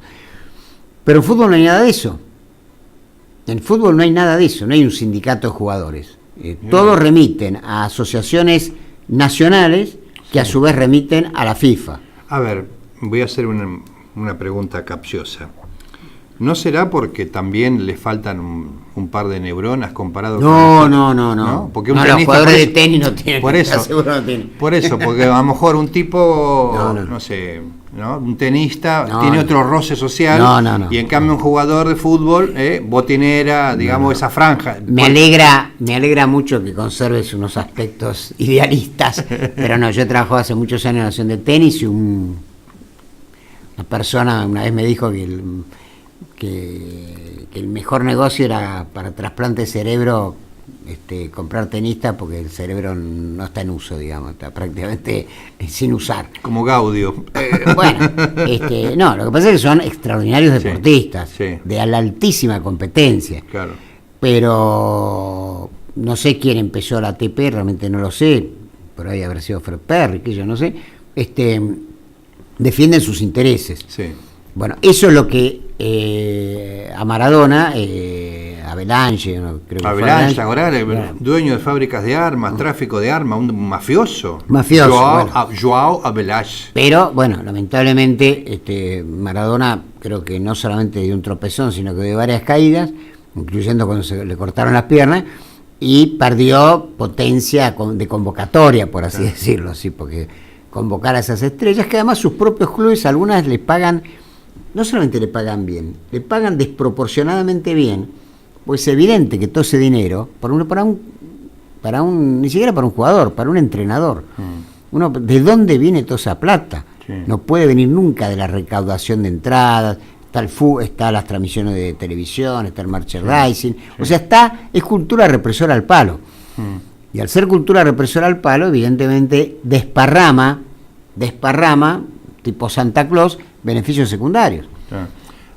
Pero en fútbol no hay nada de eso. En fútbol no hay nada de eso, no hay un sindicato de jugadores. Todos remiten a asociaciones nacionales que a su vez remiten a la FIFA. A ver, voy a hacer una pregunta capciosa. ¿No será porque también le faltan un par de neuronas comparado con... No. Porque un los tenista, jugadores de tenis no tienen. Por eso, seguro no tienen. por eso, porque a lo mejor un tipo, No. no sé, ¿no? Un tenista No, tiene no. otro roce social, No. y en cambio un jugador de fútbol, botinera, digamos, esa franja. Me alegra mucho que conserves unos aspectos idealistas, pero no, yo he trabajado hace muchos años en la Nación de Tenis y una persona una vez me dijo que el mejor negocio era para trasplante de cerebro comprar tenistas, porque el cerebro no está en uso, digamos, está prácticamente sin usar. Como Gaudio. No, lo que pasa es que son extraordinarios deportistas, sí. de la altísima competencia. Claro. Pero no sé quién empezó la ATP, realmente no lo sé, por ahí habrá sido Fred Perry, que yo no sé, defienden sus intereses. Sí. Bueno, eso es lo que a Maradona, Avalanche, creo que Avalanche, ahora dueño de fábricas de armas, tráfico de armas, un mafioso. Joao Avalanche. Pero bueno, lamentablemente Maradona creo que no solamente dio un tropezón, sino que dio varias caídas, incluyendo cuando se le cortaron las piernas, y perdió potencia de convocatoria, por así decirlo, sí, porque convocar a esas estrellas, que además sus propios clubes, algunas les pagan, no solamente le pagan bien, le pagan desproporcionadamente bien, pues es evidente que todo ese dinero, ni siquiera para un jugador, para un entrenador, ¿de dónde viene toda esa plata? Sí. No puede venir nunca de la recaudación de entradas, está las transmisiones de televisión, está el merchandising, o sea, es cultura represora al palo. Y al ser cultura represora al palo, evidentemente desparrama, tipo Santa Claus, beneficios secundarios.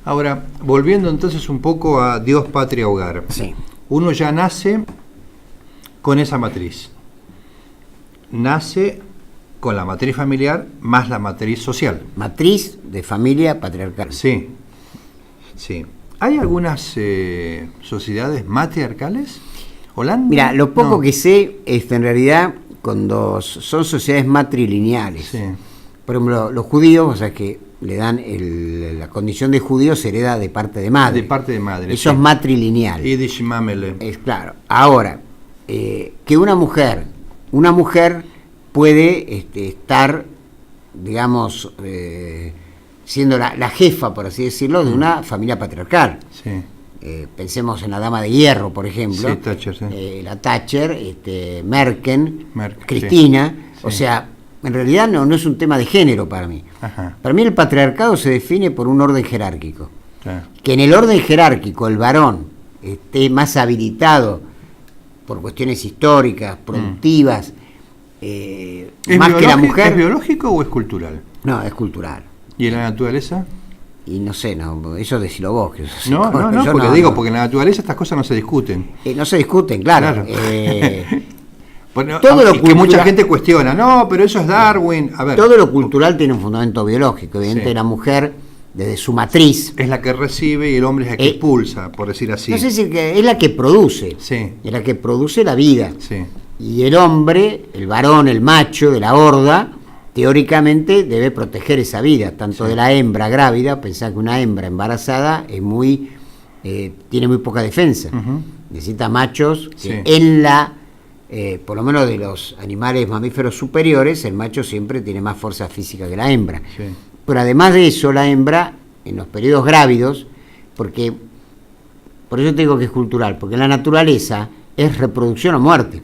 Ahora, volviendo entonces un poco a Dios, Patria, Hogar. Sí. Uno ya nace con esa matriz. Nace con la matriz familiar más la matriz social. Matriz de familia patriarcal. Sí, sí. ¿Hay algunas sociedades matriarcales? ¿Holanda? Mira, lo poco No. que sé es que en realidad cuando son sociedades matrilineales, Sí, por ejemplo, los judíos, o sea que le dan la condición de judío se hereda de parte de madre. de parte de madre. Eso es matrilineal. Yiddish Mamele. Es claro. Ahora, que una mujer puede estar, digamos, siendo la jefa, por así decirlo, de una familia patriarcal. Sí, Pensemos en la Dama de Hierro, por ejemplo. sí, Thatcher, sí. La Thatcher, Merkel, Merkel, Cristina. sí. O sea, en realidad no es un tema de género para mí. Ajá, Para mí el patriarcado se define por un orden jerárquico. claro. Que en el orden jerárquico el varón esté más habilitado por cuestiones históricas, productivas, más que la mujer. ¿Es biológico o es cultural? No, es cultural. ¿Y en la naturaleza? Y no sé, eso decilo vos. Que sos No, psicólogo. no, Yo porque digo, porque en la naturaleza estas cosas no se discuten. no se discuten, claro. Bueno, Todo lo y que mucha cultural- gente cuestiona, no, pero eso es Darwin. A ver, Todo lo cultural tiene un fundamento biológico. Evidentemente Sí. la mujer, desde su matriz, es la que recibe y el hombre es la que expulsa, por decir así. no sé si es la que produce. Sí, Es la que produce la vida. sí, Y el hombre, el varón, el macho de la horda, teóricamente debe proteger esa vida, tanto de la hembra grávida. Pensá que una hembra embarazada es tiene muy poca defensa. Ujú. Necesita machos que Sí. por lo menos de los animales mamíferos superiores, el macho siempre tiene más fuerza física que la hembra. sí, Pero además de eso, la hembra, en los periodos grávidos, por eso te digo que es cultural, porque en la naturaleza es reproducción o muerte.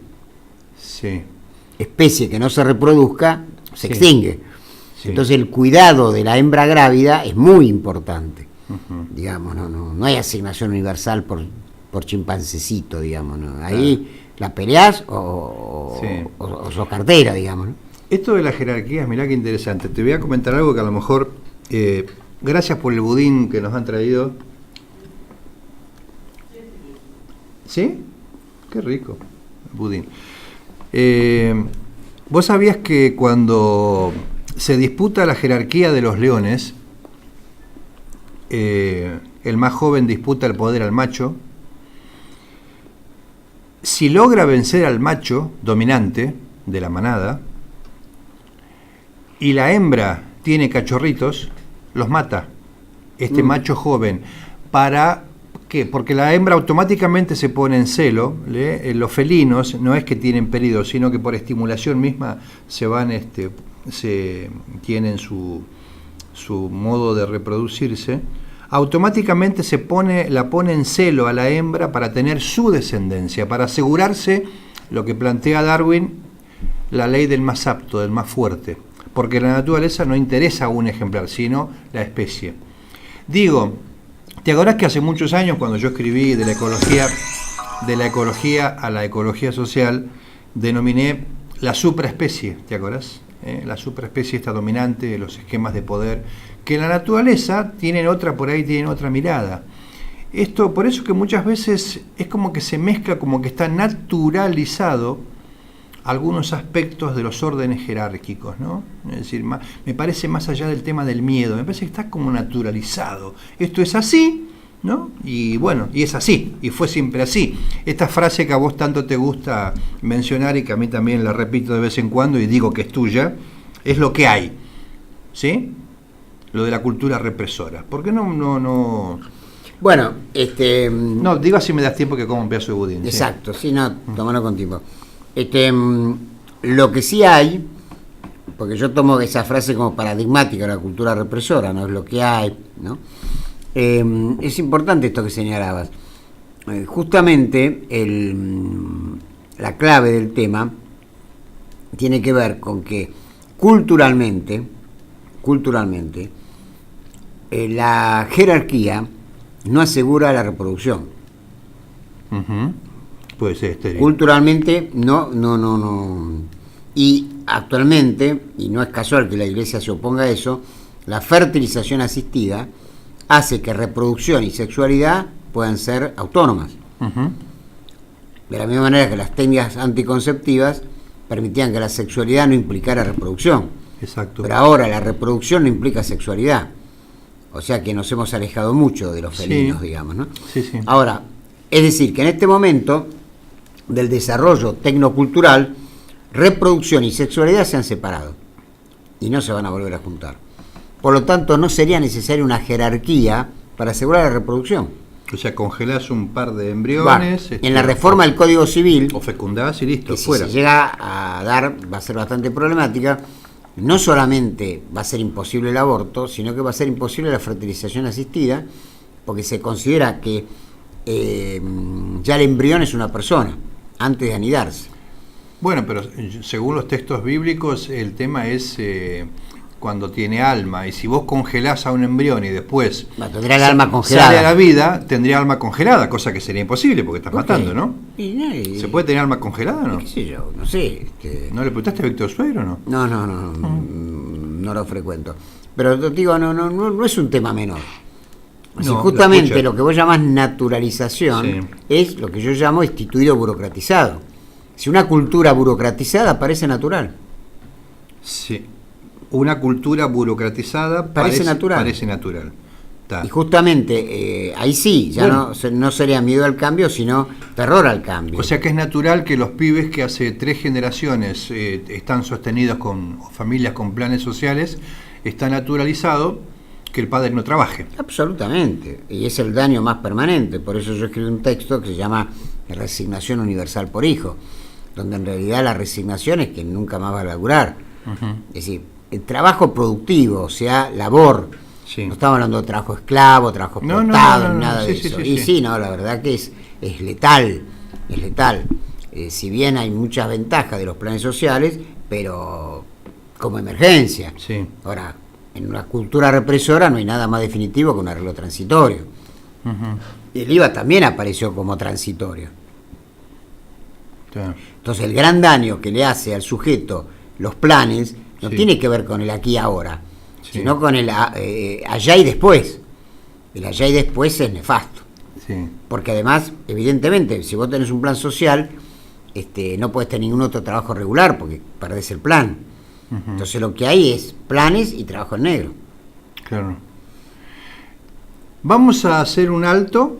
sí, Especie que no se reproduzca se Sí. extingue. sí. Entonces el cuidado de la hembra grávida es muy importante. Ujú. Digamos, no hay asignación universal por chimpancecito, digamos, ¿no? Ahí la peleás o sos cartera, digamos, ¿no? Esto de las jerarquías, mirá qué interesante. Te voy a comentar algo que a lo mejor, gracias por el budín que nos han traído. ¿Sí? Qué rico, el budín. ¿Vos sabías que cuando se disputa la jerarquía de los leones, el más joven disputa el poder al macho? Si logra vencer al macho dominante de la manada y la hembra tiene cachorritos, los mata este macho joven. ¿Para qué? Porque la hembra automáticamente se pone en celo. Los felinos no es que tienen pedidos, sino que por estimulación misma tienen su modo de reproducirse. Automáticamente la pone en celo a la hembra para tener su descendencia, para asegurarse lo que plantea Darwin, la ley del más apto, del más fuerte, porque la naturaleza no interesa a un ejemplar, sino la especie. Digo, ¿te acordás que hace muchos años, cuando yo escribí de la ecología a la ecología social, denominé la supraespecie? ¿Te acordás? La supraespecie está dominante de los esquemas de poder, que en la naturaleza tienen otra mirada. Esto, por eso que muchas veces es como que se mezcla, como que está naturalizado algunos aspectos de los órdenes jerárquicos, ¿no? Es decir, me parece más allá del tema del miedo, me parece que está como naturalizado. Esto es así, ¿no? Y bueno, y es así, y fue siempre así. Esta frase que a vos tanto te gusta mencionar y que a mí también la repito de vez en cuando y digo que es tuya, es lo que hay, ¿sí? Lo de la cultura represora. ¿Por qué no? Bueno, No, digo así me das tiempo que como un pedazo de budín. exacto, sí, no, tómalo con tiempo. Lo que sí hay, porque yo tomo esa frase como paradigmática de la cultura represora, no es lo que hay, ¿no? Es importante esto que señalabas. Justamente la clave del tema tiene que ver con que culturalmente, la jerarquía no asegura la reproducción. Uh-huh. Puede ser estéril. Culturalmente no. Y actualmente, y no es casual que la Iglesia se oponga a eso, la fertilización asistida hace que reproducción y sexualidad puedan ser autónomas. Uh-huh. De la misma manera que las técnicas anticonceptivas permitían que la sexualidad no implicara reproducción. Exacto. Pero ahora la reproducción no implica sexualidad. O sea que nos hemos alejado mucho de los felinos, digamos, ¿no? Sí, sí. Ahora, es decir, que en este momento del desarrollo tecnocultural, reproducción y sexualidad se han separado y no se van a volver a juntar. Por lo tanto, no sería necesaria una jerarquía para asegurar la reproducción. O sea, congelás un par de embriones. En la reforma del Código Civil, o fecundás y listo, que si fuera. se llega a dar, va a ser bastante problemática. No solamente va a ser imposible el aborto, sino que va a ser imposible la fertilización asistida, porque se considera que ya el embrión es una persona, antes de anidarse. Bueno, pero según los textos bíblicos, el tema es cuando tiene alma. Y si vos congelás a un embrión y después tendrá el alma congelada. Sale a la vida, tendría alma congelada, cosa que sería imposible porque estás matando, ¿no? ¿Se puede tener alma congelada o no? ¿Qué sé yo? No sé. ¿No le preguntaste a Víctor Sueiro o no? No lo frecuento. Pero te digo, no es un tema menor. No, justamente lo que vos llamás naturalización es lo que yo llamo instituido burocratizado. Si una cultura burocratizada parece natural. Sí. Una cultura burocratizada parece natural. Y justamente ahí sí, ya no sería miedo al cambio, sino terror al cambio. O sea que es natural que los pibes que hace 3 generaciones están sostenidos con familias con planes sociales, está naturalizado que el padre no trabaje. Absolutamente, y es el daño más permanente. Por eso yo escribí un texto que se llama Resignación Universal por Hijo, donde en realidad la resignación es que nunca más va a laburar. Es decir, el trabajo productivo, o sea, labor. No estamos hablando de trabajo esclavo, trabajo explotado, nada de eso. La verdad que es letal, es letal. Si bien hay muchas ventajas de los planes sociales, pero como emergencia. Ahora, en una cultura represora no hay nada más definitivo que un arreglo transitorio. Y el IVA también apareció como transitorio. Entonces el gran daño que le hace al sujeto los planes no tiene que ver con el aquí y ahora, sino con el allá y después. El allá y después es nefasto. Porque además, evidentemente, si vos tenés un plan social, no podés tener ningún otro trabajo regular porque perdés el plan. Entonces lo que hay es planes y trabajo en negro. Claro. Vamos a hacer un alto.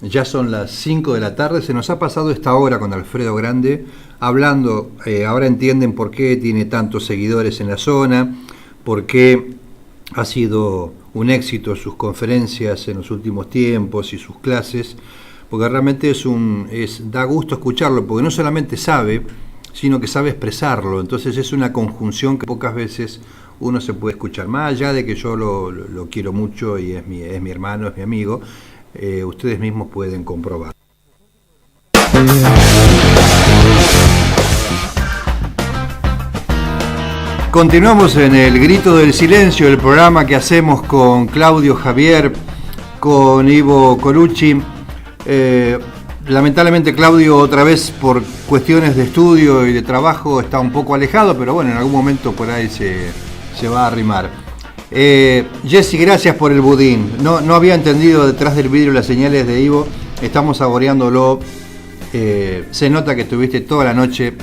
Ya son las 5 de la tarde. Se nos ha pasado esta hora con Alfredo Grande hablando. Ahora entienden por qué tiene tantos seguidores en la zona, por qué ha sido un éxito sus conferencias en los últimos tiempos y sus clases, porque realmente da gusto escucharlo, porque no solamente sabe, sino que sabe expresarlo. Entonces es una conjunción que pocas veces uno se puede escuchar. Más allá de que yo lo quiero mucho y es mi hermano, es mi amigo, ustedes mismos pueden comprobar. Continuamos en el Grito del Silencio, el programa que hacemos con Claudio Javier, con Ivo Colucci. Lamentablemente Claudio otra vez por cuestiones de estudio y de trabajo está un poco alejado, pero bueno, en algún momento por ahí se va a arrimar. Jessy, gracias por el budín. No había entendido detrás del vidrio las señales de Ivo, estamos saboreándolo. Se nota que estuviste toda la noche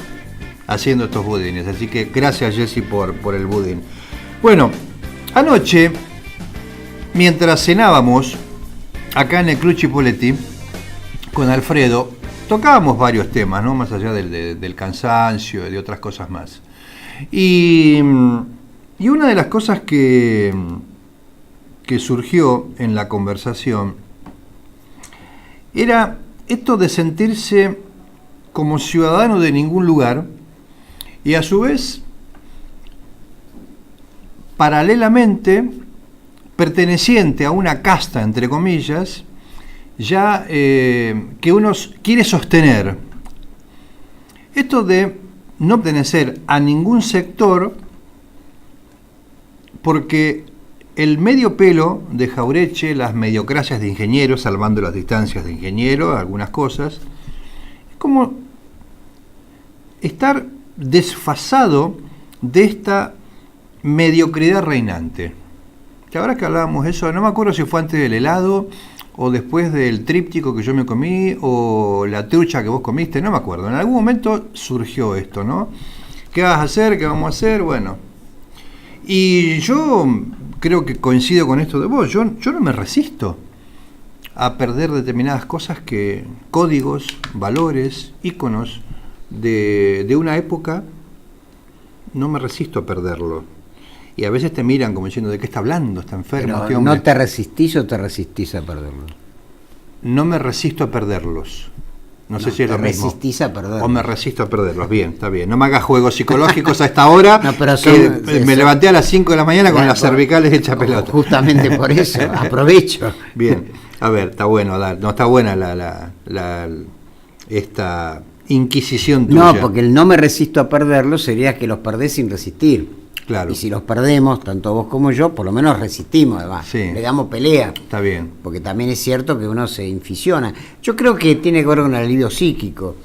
haciendo estos budines, así que gracias Jessy por el budín. Bueno, anoche, mientras cenábamos acá en el Club Chipolletti con Alfredo, tocábamos varios temas, ¿no? Más allá del cansancio y de otras cosas más. Y una de las cosas que surgió en la conversación era esto de sentirse como ciudadano de ningún lugar y a su vez, paralelamente, perteneciente a una casta, entre comillas, ya que uno quiere sostener. Esto de no pertenecer a ningún sector porque el medio pelo de Jauretche, las mediocracias de ingeniero, salvando las distancias de ingeniero, algunas cosas, es como estar desfasado de esta mediocridad reinante. Que ahora que hablábamos de eso, no me acuerdo si fue antes del helado o después del tríptico que yo me comí, o la trucha que vos comiste, no me acuerdo. En algún momento surgió esto, ¿no? ¿Qué vas a hacer? ¿Qué vamos a hacer? Bueno. Y yo creo que coincido con esto de vos. Yo no me resisto a perder determinadas cosas, códigos, valores, íconos de una época, no me resisto a perderlo. Y a veces te miran como diciendo, ¿de qué está hablando? ¿Está enfermo? Pero ¿Qué hombre? ¿no te resistís o te resistís a perderlo? No me resisto a perderlos. No sé si es lo mismo. ¿Te resistís a perderlos? O me resisto a perderlos. Bien, está bien. No me hagas juegos psicológicos a esta hora. No, pero me levanté a las 5 de la mañana con las cervicales hechas pelota. Justamente por eso, aprovecho. Bien, a ver, está bueno, no está buena esta inquisición tuya. No, porque el no me resisto a perderlos sería que los perdés sin resistir. Claro. Y si los perdemos, tanto vos como yo, por lo menos resistimos, además. Sí. Le damos pelea. Está bien. Porque también es cierto que uno se inficiona. Yo creo que tiene que ver con el alivio psíquico.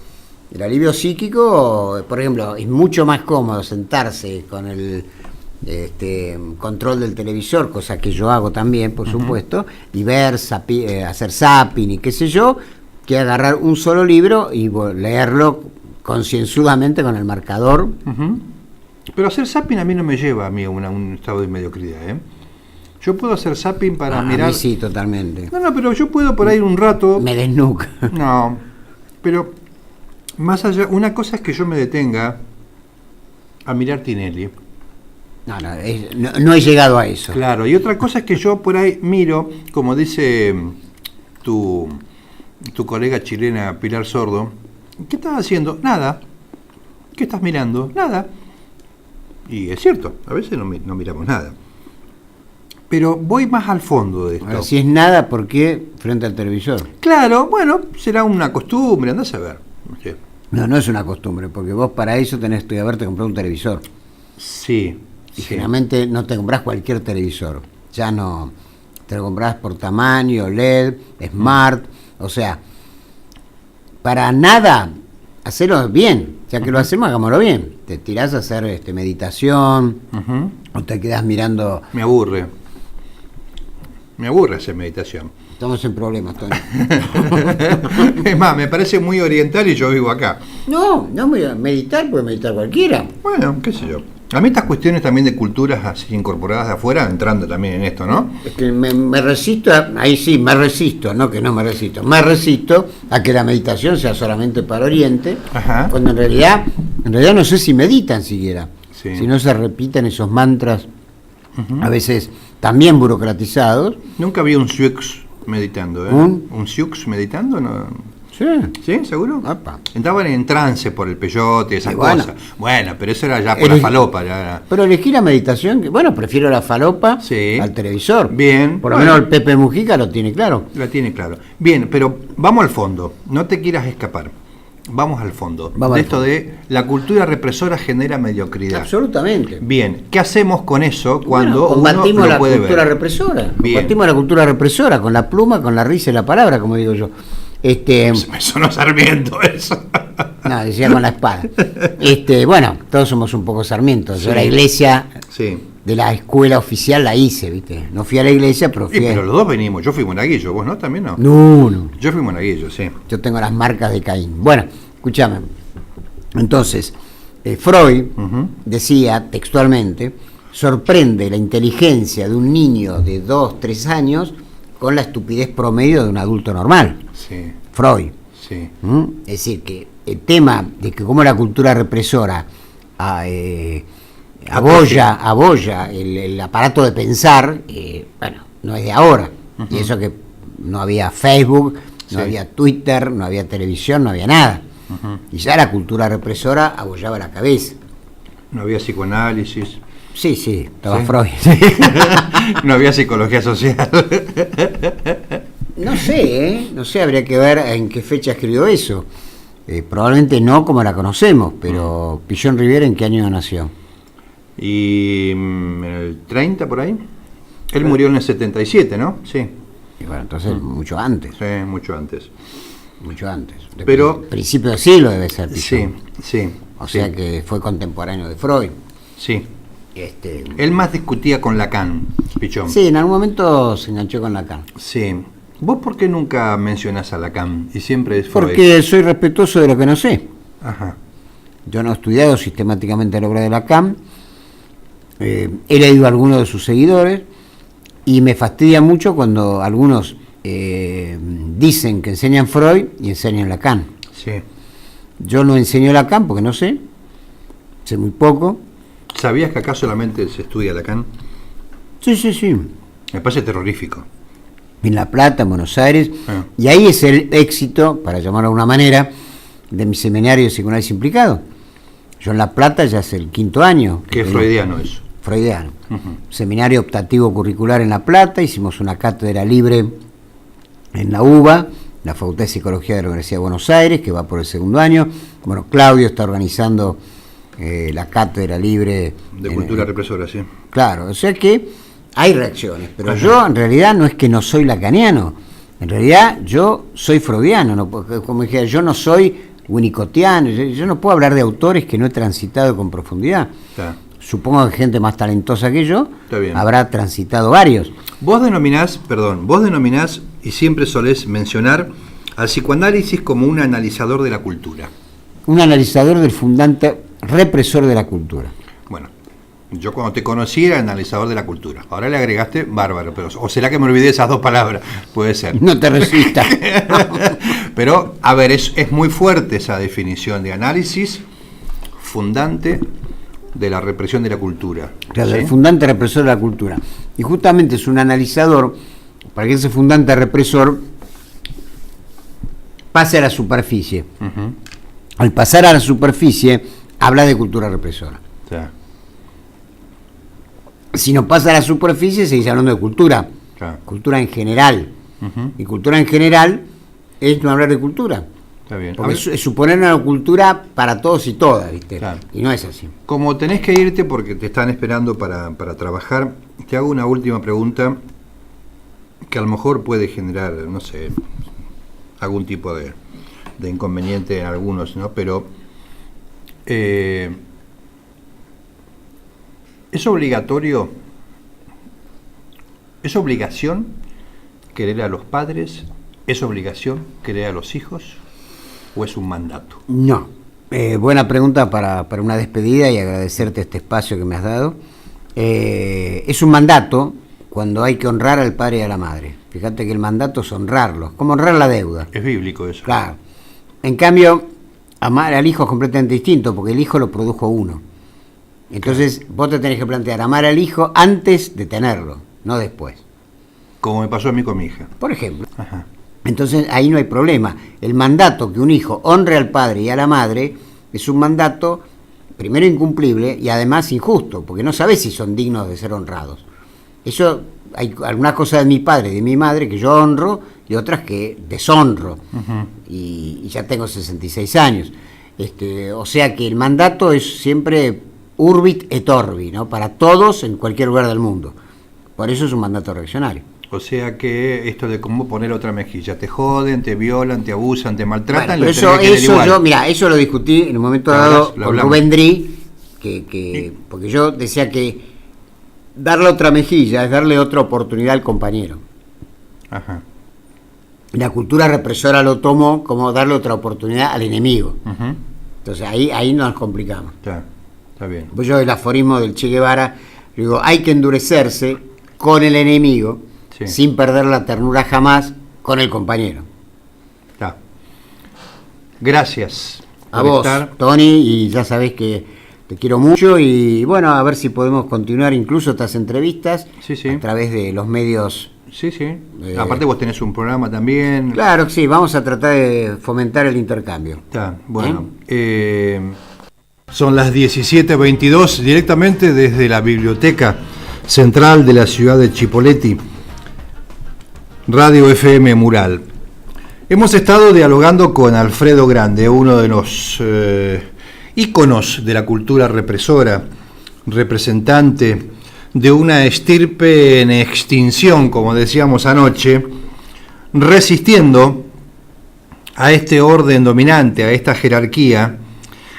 El alivio psíquico, por ejemplo, es mucho más cómodo sentarse con el control del televisor, cosa que yo hago también, por supuesto, y ver, hacer zapping y qué sé yo, que agarrar un solo libro y leerlo concienzudamente con el marcador. Pero hacer zapping a mí no me lleva a un estado de mediocridad, ¿eh? Yo puedo hacer zapping para mirar... A mí sí, totalmente. No, pero yo puedo por ahí un rato... Me desnuca. No, pero más allá... Una cosa es que yo me detenga a mirar Tinelli. No he llegado a eso. Claro, y otra cosa es que yo por ahí miro, como dice tu colega chilena Pilar Sordo, ¿qué estás haciendo? Nada. ¿Qué estás mirando? Nada. Y es cierto, a veces no miramos nada. Pero voy más al fondo de esto. Ahora, si es nada, ¿por qué frente al televisor? Claro, bueno, será una costumbre, andás a ver. Sí. No es una costumbre, porque vos para eso tenés que haberte comprado un televisor. Sí. Y generalmente no te comprás cualquier televisor. Ya no. Te lo comprás por tamaño, LED, Smart. O sea, para nada, hacerlo bien. Ya que lo hacemos, hagámoslo bien. Te tirás a hacer meditación, o te quedás mirando. Me aburre hacer meditación. Estamos en problemas, Tony. Es más, me parece muy oriental y yo vivo acá. No, meditar puede meditar cualquiera. Bueno, qué sé yo. A mí estas cuestiones también de culturas así incorporadas de afuera, entrando también en esto, ¿no? Es que me resisto, ahí sí, me resisto a que la meditación sea solamente para Oriente, Ajá. Cuando en realidad no sé si meditan siquiera, Sí. si no se repiten esos mantras, a veces también burocratizados. Nunca vi un Sioux meditando, ¿eh? ¿Un Sioux meditando? No. Sí. ¿Sí? ¿Seguro? Apa. Entraban en trance por el peyote, esas bueno. cosas. Bueno, pero eso era ya por la falopa. Ya. Pero elegí la meditación, prefiero la falopa Sí. al televisor. Bien. Por lo menos el Pepe Mujica lo tiene claro. La tiene claro. Bien, pero vamos al fondo. No te quieras escapar. Vamos al fondo. De la cultura represora genera mediocridad. Absolutamente. Bien, ¿qué hacemos con eso cuando combatimos uno lo puede la cultura ver? represora. Bien. Combatimos la cultura represora con la pluma, con la risa y la palabra, como digo yo. Me sonó Sarmiento eso. No, decía con la espada. Todos somos un poco sarmientos. Yo Sí. la iglesia Sí. de la escuela oficial la hice, ¿viste? No fui a la iglesia, pero fui. Pero los dos venimos. Yo fui monaguillo, vos no, también no. No. Yo fui monaguillo, sí. Yo tengo las marcas de Caín. Bueno, escúchame. Entonces, Freud decía textualmente, sorprende la inteligencia de un niño de 2, 3 años con la estupidez promedio de un adulto normal. Sí. Freud. Sí. Es decir, que el tema de que cómo la cultura represora abolla el aparato de pensar, no es de ahora. Y eso que no había Facebook, no había Twitter, no había televisión, no había nada. Y ya la cultura represora abollaba la cabeza. No había psicoanálisis. Sí, estaba ¿Sí? Freud. No había psicología social. No sé, habría que ver en qué fecha escribió eso. Probablemente no como la conocemos, pero Pillón Rivera, ¿en qué año nació? Y en el 30 por ahí. Él murió en el 77, ¿no? Sí. Y bueno, entonces mucho antes. Sí, mucho antes. Mucho antes. Pero principio del siglo debe ser Pillón. Sí. O sea que fue contemporáneo de Freud. Sí. Él más discutía con Lacan, Pichón. Sí, en algún momento se enganchó con Lacan. Sí. ¿Vos por qué nunca mencionás a Lacan y siempre es Freud? Porque soy respetuoso de lo que no sé. Ajá. Yo no he estudiado sistemáticamente la obra de Lacan, he leído a algunos de sus seguidores y me fastidia mucho cuando algunos dicen que enseñan Freud y enseñan Lacan. Sí. Yo no enseño Lacan porque no sé muy poco. ¿Sabías que acá solamente se estudia Lacan? Sí. Me parece terrorífico. En La Plata, en Buenos Aires, Ah. y ahí es el éxito, para llamarlo de alguna manera, de mi seminario de psicoanálisis implicado. Yo en La Plata ya es el 5º año. Qué freudiano eso. Freudiano. Ujú. Seminario optativo curricular en La Plata, hicimos una cátedra libre en la UBA, la Facultad de Psicología de la Universidad de Buenos Aires, que va por el 2º año. Bueno, Claudio está organizando la cátedra libre. De cultura represora, sí. Claro, o sea que hay reacciones, pero Ajá. yo en realidad no es que no soy lacaniano, en realidad yo soy freudiano, no, como dije, yo no soy winnicottiano, yo no puedo hablar de autores que no he transitado con profundidad. Está. Supongo que gente más talentosa que yo Está bien. habrá transitado varios. Vos denominás, y siempre solés mencionar al psicoanálisis como un analizador de la cultura. Un analizador del fundante represor de la cultura. Bueno, yo cuando te conocí era analizador de la cultura. Ahora le agregaste bárbaro, pero ¿o será que me olvidé esas dos palabras? Puede ser. No te resistas. Pero, a ver, es muy fuerte esa definición de análisis fundante de la represión de la cultura. Claro, ¿sí? el fundante represor de la cultura. Y justamente es un analizador para que ese fundante represor pase a la superficie. Ujú. Al pasar a la superficie, habla de cultura represora. Está, Si no pasa a la superficie, seguís hablando de cultura. está. Cultura en general. Ujú. Y cultura en general es no hablar de cultura. Está bien. A Porque ver, es suponer una cultura para todos y todas, ¿viste? Claro. Y no es así. como tenés que irte porque te están esperando para trabajar, te hago una última pregunta que a lo mejor puede generar, no sé, algún tipo de inconveniente en algunos, ¿no? Pero ¿es obligatorio, es obligación querer a los padres? ¿Es obligación querer a los hijos? ¿O es un mandato? No. Buena pregunta para una despedida y agradecerte este espacio que me has dado. Es un mandato cuando hay que honrar al padre y a la madre. Fíjate que el mandato es honrarlos, como honrar la deuda. Es bíblico eso. Claro. En cambio, amar al hijo es completamente distinto, porque el hijo lo produjo uno. Entonces, vos te tenés que plantear amar al hijo antes de tenerlo, no después. Como me pasó a mí con mi hija. Por ejemplo. Ajá. Entonces, ahí no hay problema. El mandato que un hijo honre al padre y a la madre es un mandato, primero, incumplible y además injusto, porque no sabés si son dignos de ser honrados. Eso, hay algunas cosas de mi padre y de mi madre que yo honro y otras que deshonro. Ujú. Y ya tengo 66 años. O sea que el mandato es siempre urbit et orbi, ¿no? Para todos en cualquier lugar del mundo. Por eso es un mandato reaccionario. O sea que esto de cómo poner otra mejilla, te joden, te violan, te abusan, te maltratan, Bueno, lo pero tenés que querer eso igual. yo, mira, eso lo discutí en un momento Lo dado hablamos, lo con hablamos. Rubén Dri, porque yo decía que darle otra mejilla es darle otra oportunidad al compañero. Ajá. La cultura represora lo tomó como darle otra oportunidad al enemigo. Ujú. Entonces ahí nos complicamos. Está bien. Pues yo el aforismo del Che Guevara, digo, hay que endurecerse con el enemigo, Sí. sin perder la ternura jamás con el compañero. Está. Gracias A por vos, estar. Tony, y ya sabés que te quiero mucho y bueno, a ver si podemos continuar incluso estas entrevistas Sí, sí. a través de los medios. Sí, sí. Aparte vos tenés un programa también. Claro que sí, vamos a tratar de fomentar el intercambio. Está, bueno. Son las 17:22, directamente desde la Biblioteca Central de la ciudad de Chipoleti, Radio FM Mural. Hemos estado dialogando con Alfredo Grande, uno de los íconos de la cultura represora, representante de una estirpe en extinción, como decíamos anoche, resistiendo a este orden dominante, a esta jerarquía,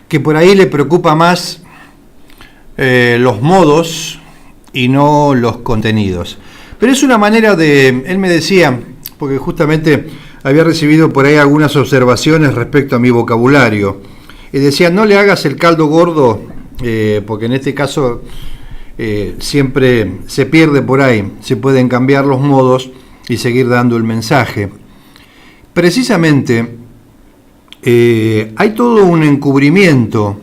que por ahí le preocupa más los modos y no los contenidos. Pero es una manera de, él me decía, porque justamente había recibido por ahí algunas observaciones respecto a mi vocabulario. Y decía, no le hagas el caldo gordo, porque en este caso siempre se pierde por ahí, se pueden cambiar los modos y seguir dando el mensaje. Precisamente, hay todo un encubrimiento,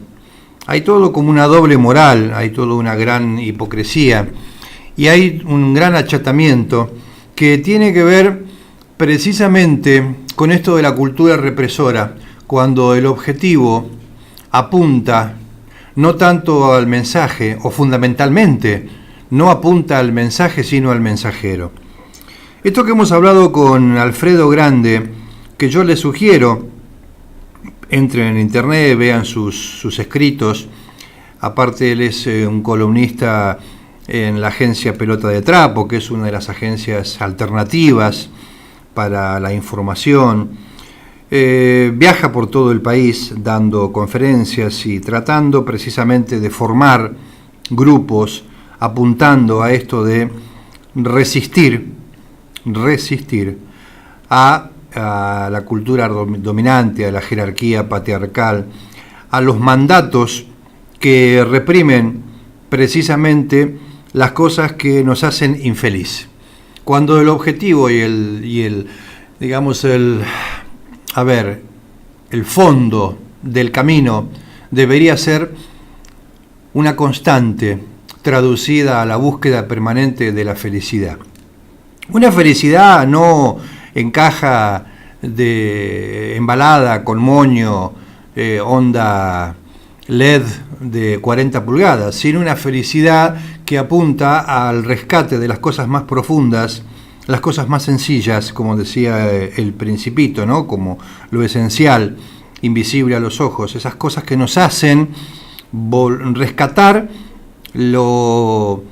hay todo como una doble moral, hay toda una gran hipocresía y hay un gran achatamiento que tiene que ver precisamente con esto de la cultura represora, cuando el objetivo apunta no tanto al mensaje, o fundamentalmente no apunta al mensaje sino al mensajero. Esto que hemos hablado con Alfredo Grande, que yo les sugiero, entren en internet, vean sus escritos. Aparte él es un columnista en la agencia Pelota de Trapo, que es una de las agencias alternativas para la información. Viaja por todo el país dando conferencias y tratando precisamente de formar grupos, apuntando a esto de resistir a la cultura dominante, a la jerarquía patriarcal, a los mandatos que reprimen precisamente las cosas que nos hacen infeliz. Cuando el objetivo y el fondo del camino debería ser una constante traducida a la búsqueda permanente de la felicidad. Una felicidad no en caja de embalada con moño, onda LED de 40 pulgadas, sino una felicidad que apunta al rescate de las cosas más profundas, las cosas más sencillas, como decía el Principito, ¿no? Como lo esencial, invisible a los ojos, esas cosas que nos hacen rescatar lo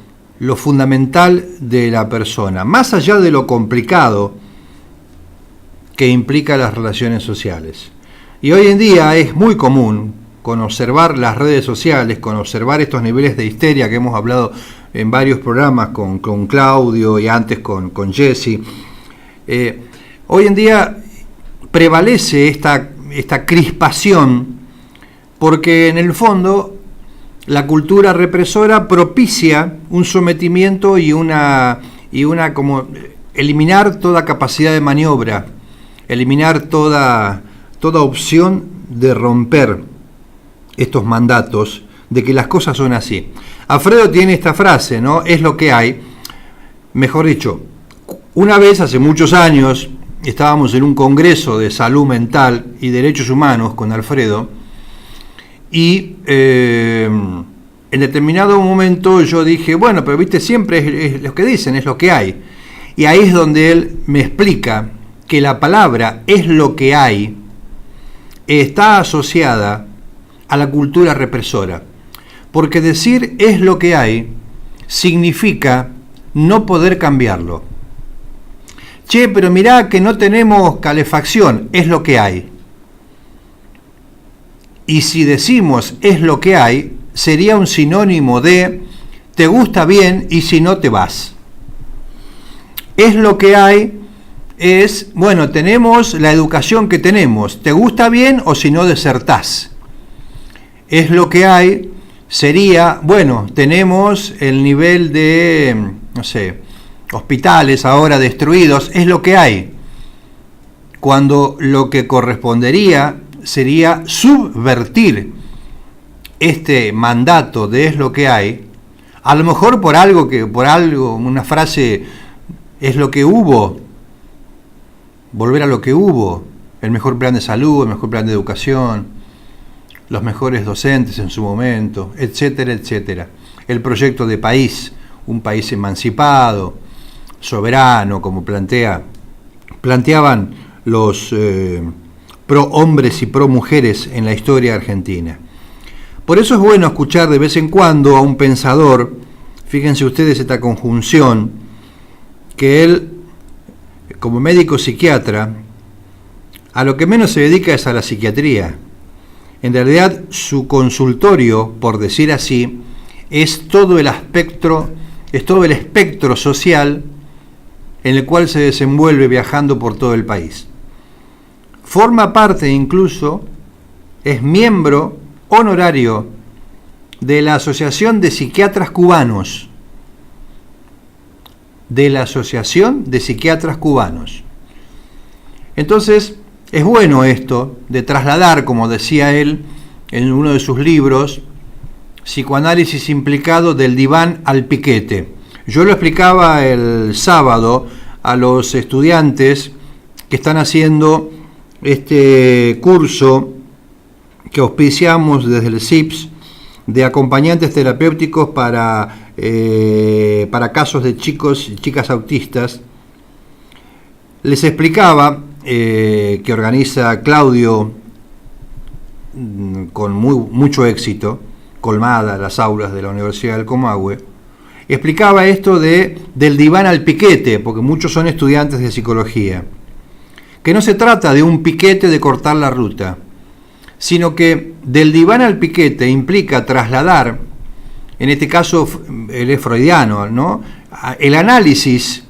fundamental de la persona, más allá de lo complicado que implica las relaciones sociales. Y hoy en día es muy común, con observar las redes sociales, con observar estos niveles de histeria que hemos hablado en varios programas con Claudio y antes con Jesse, hoy en día prevalece esta crispación, porque en el fondo la cultura represora propicia un sometimiento y una como eliminar toda capacidad de maniobra, eliminar toda opción de romper estos mandatos de que las cosas son así. Alfredo tiene esta frase, ¿no? Es lo que hay. Mejor dicho, una vez hace muchos años estábamos en un congreso de salud mental y derechos humanos con Alfredo y en determinado momento yo dije, bueno, pero viste, siempre es lo que dicen, es lo que hay. Y ahí es donde él me explica que la palabra es lo que hay está asociada a la cultura represora, porque decir es lo que hay significa no poder cambiarlo. Che, pero mirá que no tenemos calefacción, es lo que hay. Y si decimos es lo que hay, sería un sinónimo de te gusta bien y si no te vas. Es lo que hay es, bueno, tenemos la educación que tenemos, te gusta bien o si no desertás. Es lo que hay sería, bueno, tenemos el nivel de, no sé, hospitales ahora destruidos, es lo que hay. Cuando lo que correspondería sería subvertir este mandato de es lo que hay, a lo mejor por algo, una frase, es lo que hubo, volver a lo que hubo, el mejor plan de salud, el mejor plan de educación, los mejores docentes en su momento, etcétera, etcétera. El proyecto de país, un país emancipado, soberano, como planteaban los pro hombres y pro mujeres en la historia argentina. Por eso es bueno escuchar de vez en cuando a un pensador, fíjense ustedes esta conjunción, que él, como médico psiquiatra, a lo que menos se dedica es a la psiquiatría. En realidad, su consultorio, por decir así, es todo el espectro social en el cual se desenvuelve viajando por todo el país. Forma parte incluso, es miembro honorario de la Asociación de Psiquiatras Cubanos. De la Asociación de Psiquiatras Cubanos. Entonces, es bueno esto de trasladar, como decía él en uno de sus libros, Psicoanálisis implicado del diván al piquete. Yo lo explicaba el sábado a los estudiantes que están haciendo este curso que auspiciamos desde el CIPS de acompañantes terapéuticos para casos de chicos y chicas autistas. Les explicaba que organiza Claudio con mucho éxito, colmada las aulas de la Universidad del Comahue. Explicaba esto del diván al piquete, porque muchos son estudiantes de psicología, que no se trata de un piquete de cortar la ruta, sino que del diván al piquete implica trasladar, en este caso él es freudiano, ¿no?, el análisis,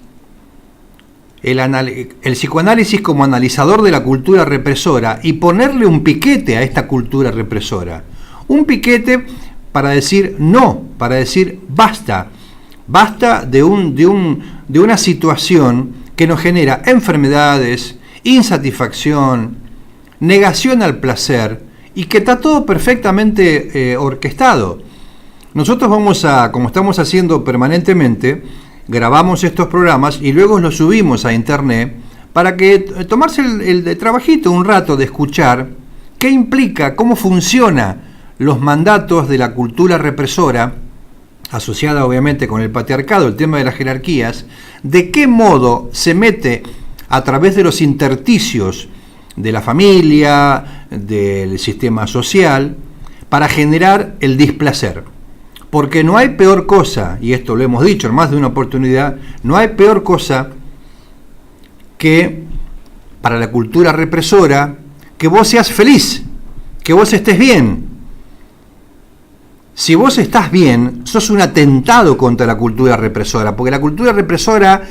el psicoanálisis como analizador de la cultura represora y ponerle un piquete a esta cultura represora. Un piquete para decir no, para decir basta. Basta de una situación que nos genera enfermedades, insatisfacción, negación al placer y que está todo perfectamente orquestado. Nosotros como estamos haciendo permanentemente, grabamos estos programas y luego los subimos a internet para que tomarse el trabajito un rato de escuchar qué implica, cómo funciona los mandatos de la cultura represora, asociada obviamente con el patriarcado, el tema de las jerarquías, de qué modo se mete a través de los intersticios de la familia, del sistema social, para generar el displacer. Porque no hay peor cosa, y esto lo hemos dicho en más de una oportunidad, no hay peor cosa que, para la cultura represora, que vos seas feliz, que vos estés bien. Si vos estás bien, sos un atentado contra la cultura represora, porque la cultura represora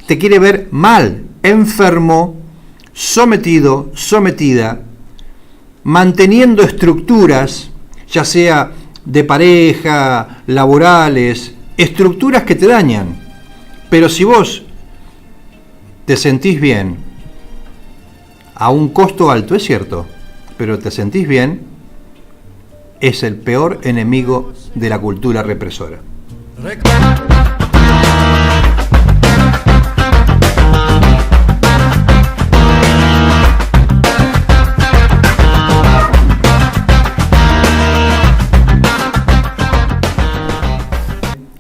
te quiere ver mal, enfermo, sometido, sometida, manteniendo estructuras, ya sea de pareja, laborales, estructuras que te dañan. Pero si vos te sentís bien, a un costo alto, es cierto, pero te sentís bien, es el peor enemigo de la cultura represora.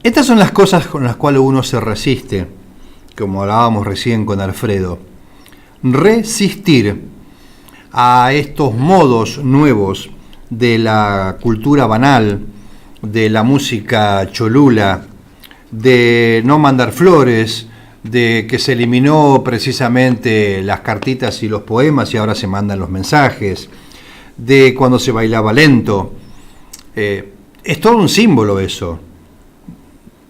Estas son las cosas con las cuales uno se resiste, como hablábamos recién con Alfredo. Resistir a estos modos nuevos de la cultura banal, de la música cholula, de no mandar flores, de que se eliminó precisamente las cartitas y los poemas y ahora se mandan los mensajes, de cuando se bailaba lento. Es todo un símbolo eso.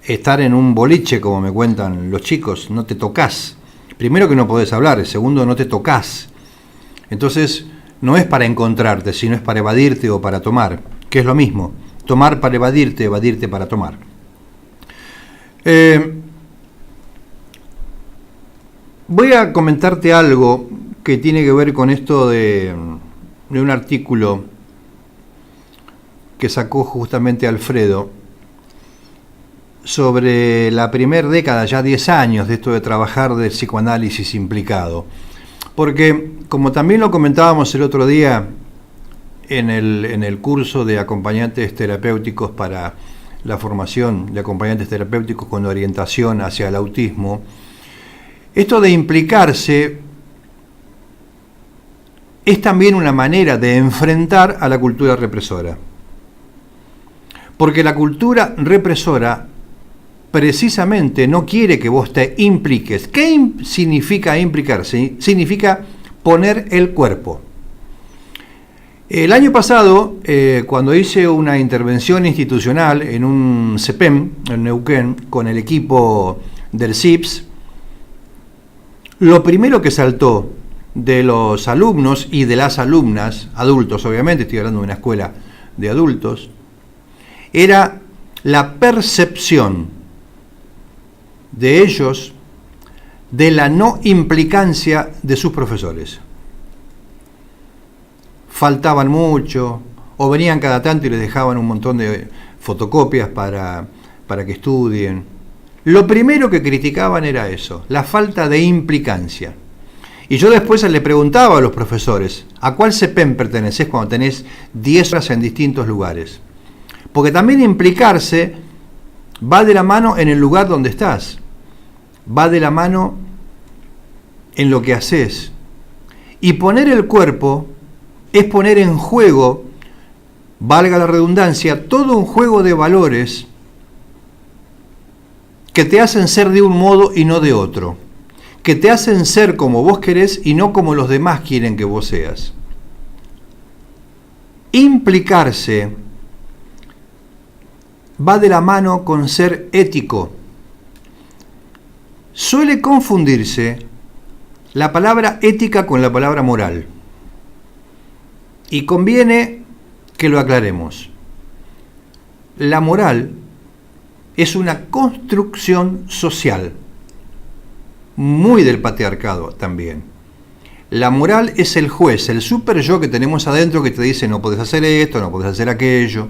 Estar en un boliche, como me cuentan los chicos, no te tocas. Primero que no podés hablar, segundo no te tocas. Entonces no es para encontrarte, sino es para evadirte o para tomar, que es lo mismo. Tomar para evadirte, evadirte para tomar. Voy a comentarte algo que tiene que ver con esto de un artículo que sacó justamente Alfredo sobre la primera década, ya 10 años de esto de trabajar del psicoanálisis implicado. Porque, como también lo comentábamos el otro día en el curso de acompañantes terapéuticos para la formación de acompañantes terapéuticos con orientación hacia el autismo, esto de implicarse es también una manera de enfrentar a la cultura represora. Porque la cultura represora precisamente no quiere que vos te impliques. ¿Qué significa implicarse? Significa poner el cuerpo. El año pasado, cuando hice una intervención institucional en un CEPEM, en Neuquén, con el equipo del CIPS, lo primero que saltó de los alumnos y de las alumnas, adultos obviamente, estoy hablando de una escuela de adultos, era la percepción de ellos de la no implicancia de sus profesores. Faltaban mucho, o venían cada tanto y les dejaban un montón de fotocopias para que estudien. Lo primero que criticaban era eso, la falta de implicancia. Y yo después le preguntaba a los profesores, ¿a cuál CEPEN perteneces cuando tenés 10 horas en distintos lugares? Porque también implicarse va de la mano en el lugar donde estás, va de la mano en lo que haces. Y poner el cuerpo es poner en juego, valga la redundancia, todo un juego de valores que te hacen ser de un modo y no de otro, que te hacen ser como vos querés y no como los demás quieren que vos seas. Implicarse va de la mano con ser ético. Suele confundirse la palabra ética con la palabra moral. Y conviene que lo aclaremos. La moral es una construcción social, muy del patriarcado también. La moral es el juez, el super yo que tenemos adentro que te dice no podés hacer esto, no podés hacer aquello.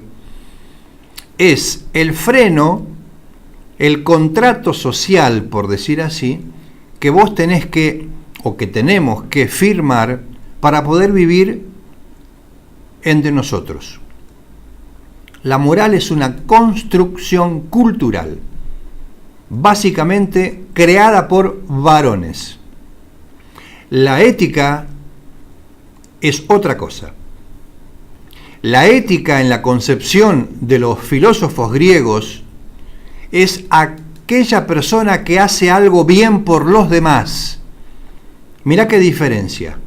Es el freno, el contrato social, por decir así, que vos tenés que, o que tenemos que firmar para poder vivir entre nosotros. La moral es una construcción cultural, básicamente creada por varones. La ética es otra cosa. La ética en la concepción de los filósofos griegos es aquella persona que hace algo bien por los demás. Mirá qué diferencia.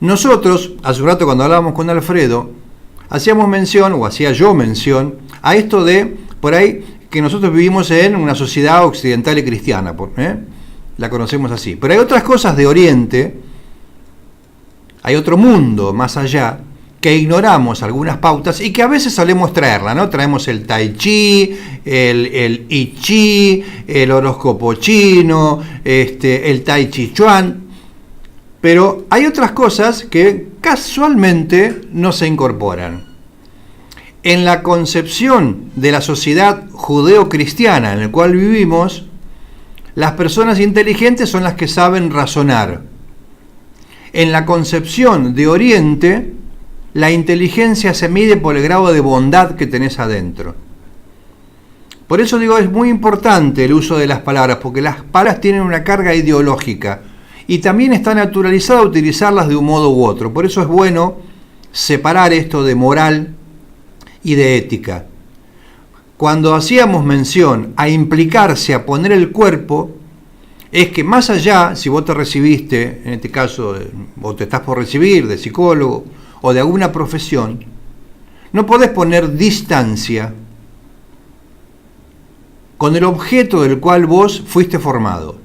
Nosotros, hace un rato cuando hablábamos con Alfredo, hacíamos mención, o hacía yo mención, a esto de, por ahí, que nosotros vivimos en una sociedad occidental y cristiana, la conocemos así. Pero hay otras cosas de Oriente, hay otro mundo más allá, que ignoramos algunas pautas y que a veces solemos traerla, ¿no? Traemos el tai chi, el I Chi, el horóscopo chino, el tai chi chuan, pero hay otras cosas que casualmente no se incorporan. En la concepción de la sociedad judeo-cristiana en la cual vivimos, las personas inteligentes son las que saben razonar. En la concepción de Oriente, la inteligencia se mide por el grado de bondad que tenés adentro. Por eso digo, es muy importante el uso de las palabras, porque las palabras tienen una carga ideológica y también está naturalizado utilizarlas de un modo u otro. Por eso es bueno separar esto de moral y de ética. Cuando hacíamos mención a implicarse, a poner el cuerpo, es que más allá, si vos te recibiste, en este caso, o te estás por recibir de psicólogo o de alguna profesión, no podés poner distancia con el objeto del cual vos fuiste formado.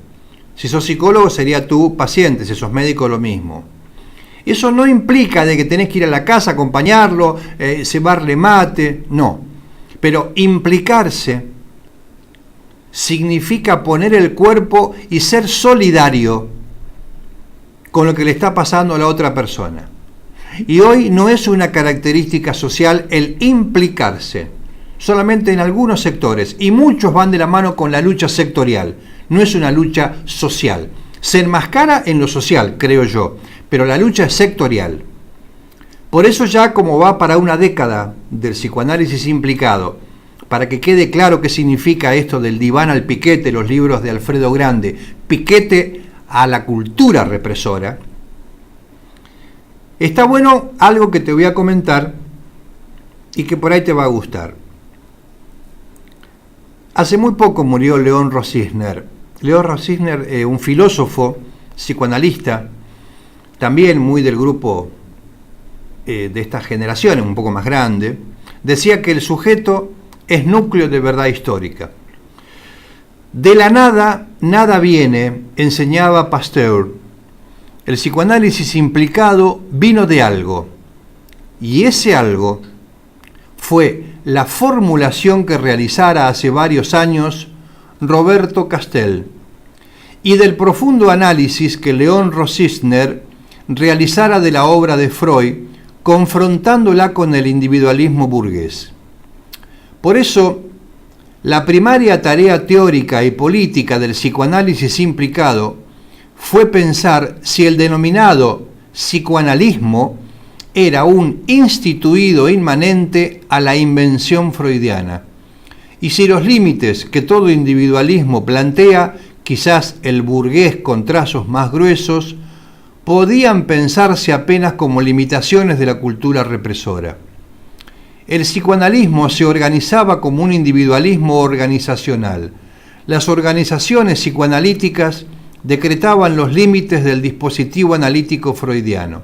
Si sos psicólogo sería tu paciente, si sos médico lo mismo. Eso no implica de que tenés que ir a la casa, acompañarlo, cebarle mate, no. Pero implicarse significa poner el cuerpo y ser solidario con lo que le está pasando a la otra persona. Y hoy no es una característica social el implicarse, solamente en algunos sectores, y muchos van de la mano con la lucha sectorial, no es una lucha social. Se enmascara en lo social, creo yo, pero la lucha es sectorial. Por eso ya como va para una década del psicoanálisis implicado, para que quede claro qué significa esto del diván al piquete, los libros de Alfredo Grande, piquete a la cultura represora, está bueno algo que te voy a comentar y que por ahí te va a gustar. Hace muy poco murió León Rosisner. León Rosisner, un filósofo, psicoanalista, también muy del grupo de estas generaciones, un poco más grande, decía que el sujeto es núcleo de verdad histórica. De la nada, nada viene, enseñaba Pasteur. El psicoanálisis implicado vino de algo, y ese algo fue la formulación que realizara hace varios años Roberto Castell, y del profundo análisis que León Rosisner realizara de la obra de Freud, confrontándola con el individualismo burgués. Por eso, la primaria tarea teórica y política del psicoanálisis implicado fue pensar si el denominado psicoanalismo era un instituido inmanente a la invención freudiana, y si los límites que todo individualismo plantea, quizás el burgués con trazos más gruesos, podían pensarse apenas como limitaciones de la cultura represora. El psicoanalismo se organizaba como un individualismo organizacional. Las organizaciones psicoanalíticas decretaban los límites del dispositivo analítico freudiano.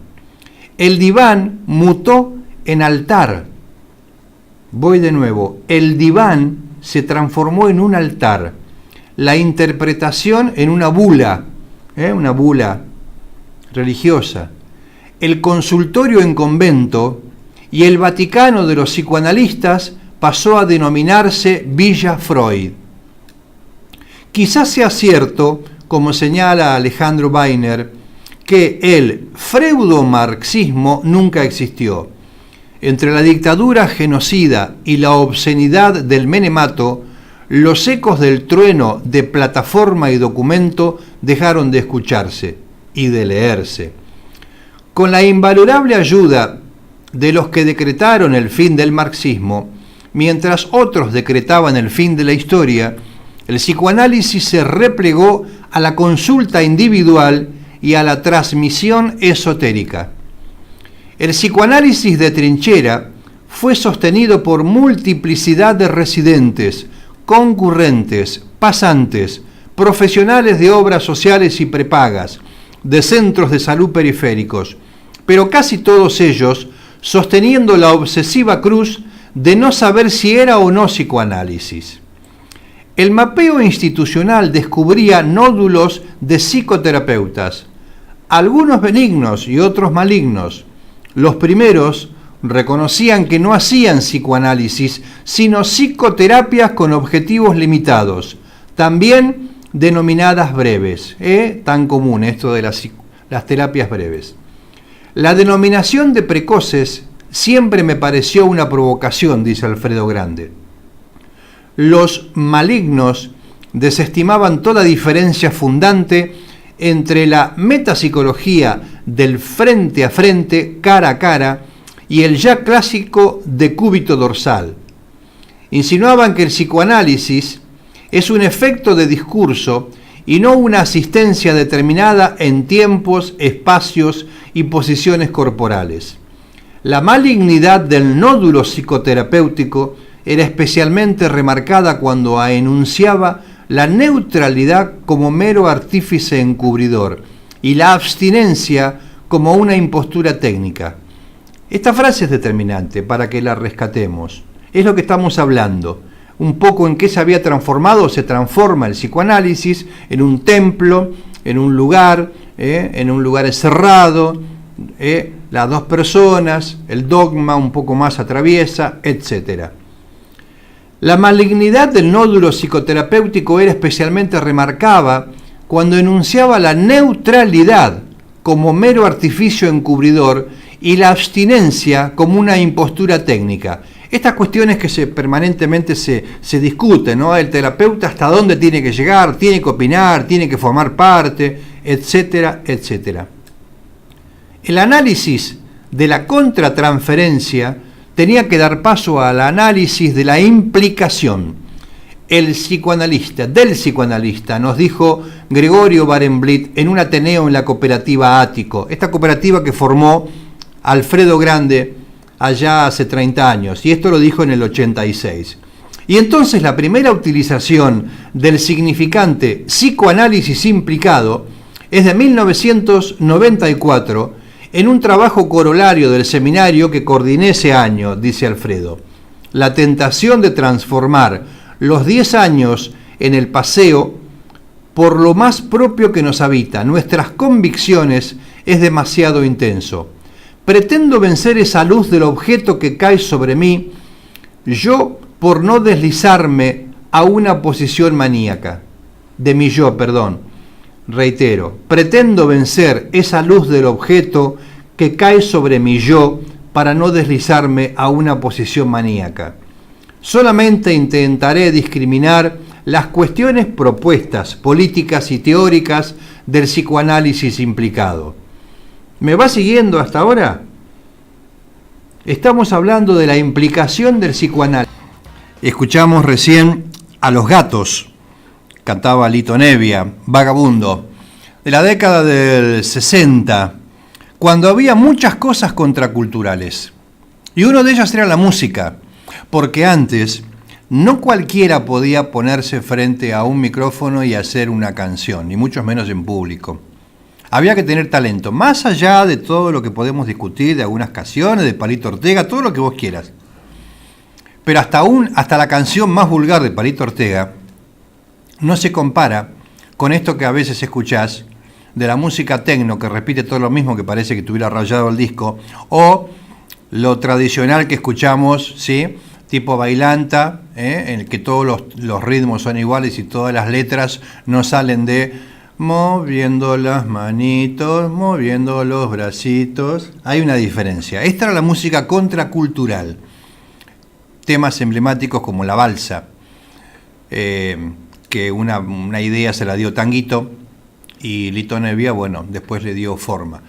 El diván mutó en altar. Voy de nuevo. El diván se transformó en un altar. La interpretación en una bula religiosa. El consultorio en convento y el Vaticano de los psicoanalistas pasó a denominarse Villa Freud. Quizás sea cierto, como señala Alejandro Weiner, que el freudomarxismo nunca existió. Entre la dictadura genocida y la obscenidad del menemato, los ecos del trueno de plataforma y documento dejaron de escucharse y de leerse. Con la invalorable ayuda de los que decretaron el fin del marxismo, mientras otros decretaban el fin de la historia, el psicoanálisis se replegó a la consulta individual y a la transmisión esotérica. El psicoanálisis de trinchera fue sostenido por multiplicidad de residentes, concurrentes, pasantes, profesionales de obras sociales y prepagas, de centros de salud periféricos, pero casi todos ellos sosteniendo la obsesiva cruz de no saber si era o no psicoanálisis. El mapeo institucional descubría nódulos de psicoterapeutas, algunos benignos y otros malignos. Los primeros reconocían que no hacían psicoanálisis, sino psicoterapias con objetivos limitados, también denominadas breves, tan común esto de las terapias breves. La denominación de precoces siempre me pareció una provocación, dice Alfredo Grande. Los malignos desestimaban toda diferencia fundante entre la metapsicología del frente a frente, cara a cara, y el ya clásico decúbito dorsal. Insinuaban que el psicoanálisis es un efecto de discurso y no una asistencia determinada en tiempos, espacios y posiciones corporales. La malignidad del nódulo psicoterapéutico era especialmente remarcada cuando enunciaba la neutralidad como mero artífice encubridor y la abstinencia como una impostura técnica. Esta frase es determinante para que la rescatemos. Es lo que estamos hablando. Un poco en qué se había transformado, se transforma el psicoanálisis en un templo, en un lugar cerrado, las dos personas, el dogma un poco más atraviesa, etc. La malignidad del nódulo psicoterapéutico era especialmente remarcada cuando enunciaba la neutralidad como mero artificio encubridor y la abstinencia como una impostura técnica. Estas cuestiones que permanentemente se discuten, ¿no? El terapeuta hasta dónde tiene que llegar, tiene que opinar, tiene que formar parte, etcétera, etcétera. El análisis de la contratransferencia tenía que dar paso al análisis de la implicación. Del psicoanalista, nos dijo Gregorio Barenblit en un Ateneo en la cooperativa Ático, esta cooperativa que formó Alfredo Grande allá hace 30 años, y esto lo dijo en el 86. Y entonces la primera utilización del significante psicoanálisis implicado es de 1994, en un trabajo corolario del seminario que coordiné ese año, dice Alfredo. La tentación de transformar los 10 años en el paseo por lo más propio que nos habita, nuestras convicciones, es demasiado intenso. Pretendo vencer esa luz del objeto que cae sobre mí, yo por no deslizarme a una posición maníaca, de mi yo, perdón. Reitero, pretendo vencer esa luz del objeto que cae sobre mi yo para no deslizarme a una posición maníaca. Solamente intentaré discriminar las cuestiones propuestas, políticas y teóricas del psicoanálisis implicado. ¿Me va siguiendo hasta ahora? Estamos hablando de la implicación del psicoanálisis. Escuchamos recién a Los Gatos, cantaba Lito Nebbia, Vagabundo, de la década del 60, cuando había muchas cosas contraculturales. Y uno de ellas era la música, porque antes no cualquiera podía ponerse frente a un micrófono y hacer una canción, ni mucho menos en público. Había que tener talento, más allá de todo lo que podemos discutir, de algunas canciones, de Palito Ortega, todo lo que vos quieras. Pero hasta la canción más vulgar de Palito Ortega no se compara con esto que a veces escuchás de la música tecno, que repite todo lo mismo, que parece que tuviera rayado el disco, o lo tradicional que escuchamos, ¿sí?, tipo bailanta, en el que todos los ritmos son iguales y todas las letras no salen de moviendo las manitos, moviendo los bracitos. Hay una diferencia. Esta era la música contracultural. Temas emblemáticos como la balsa, que una idea se la dio Tanguito y Lito Nebbia, bueno, después le dio forma.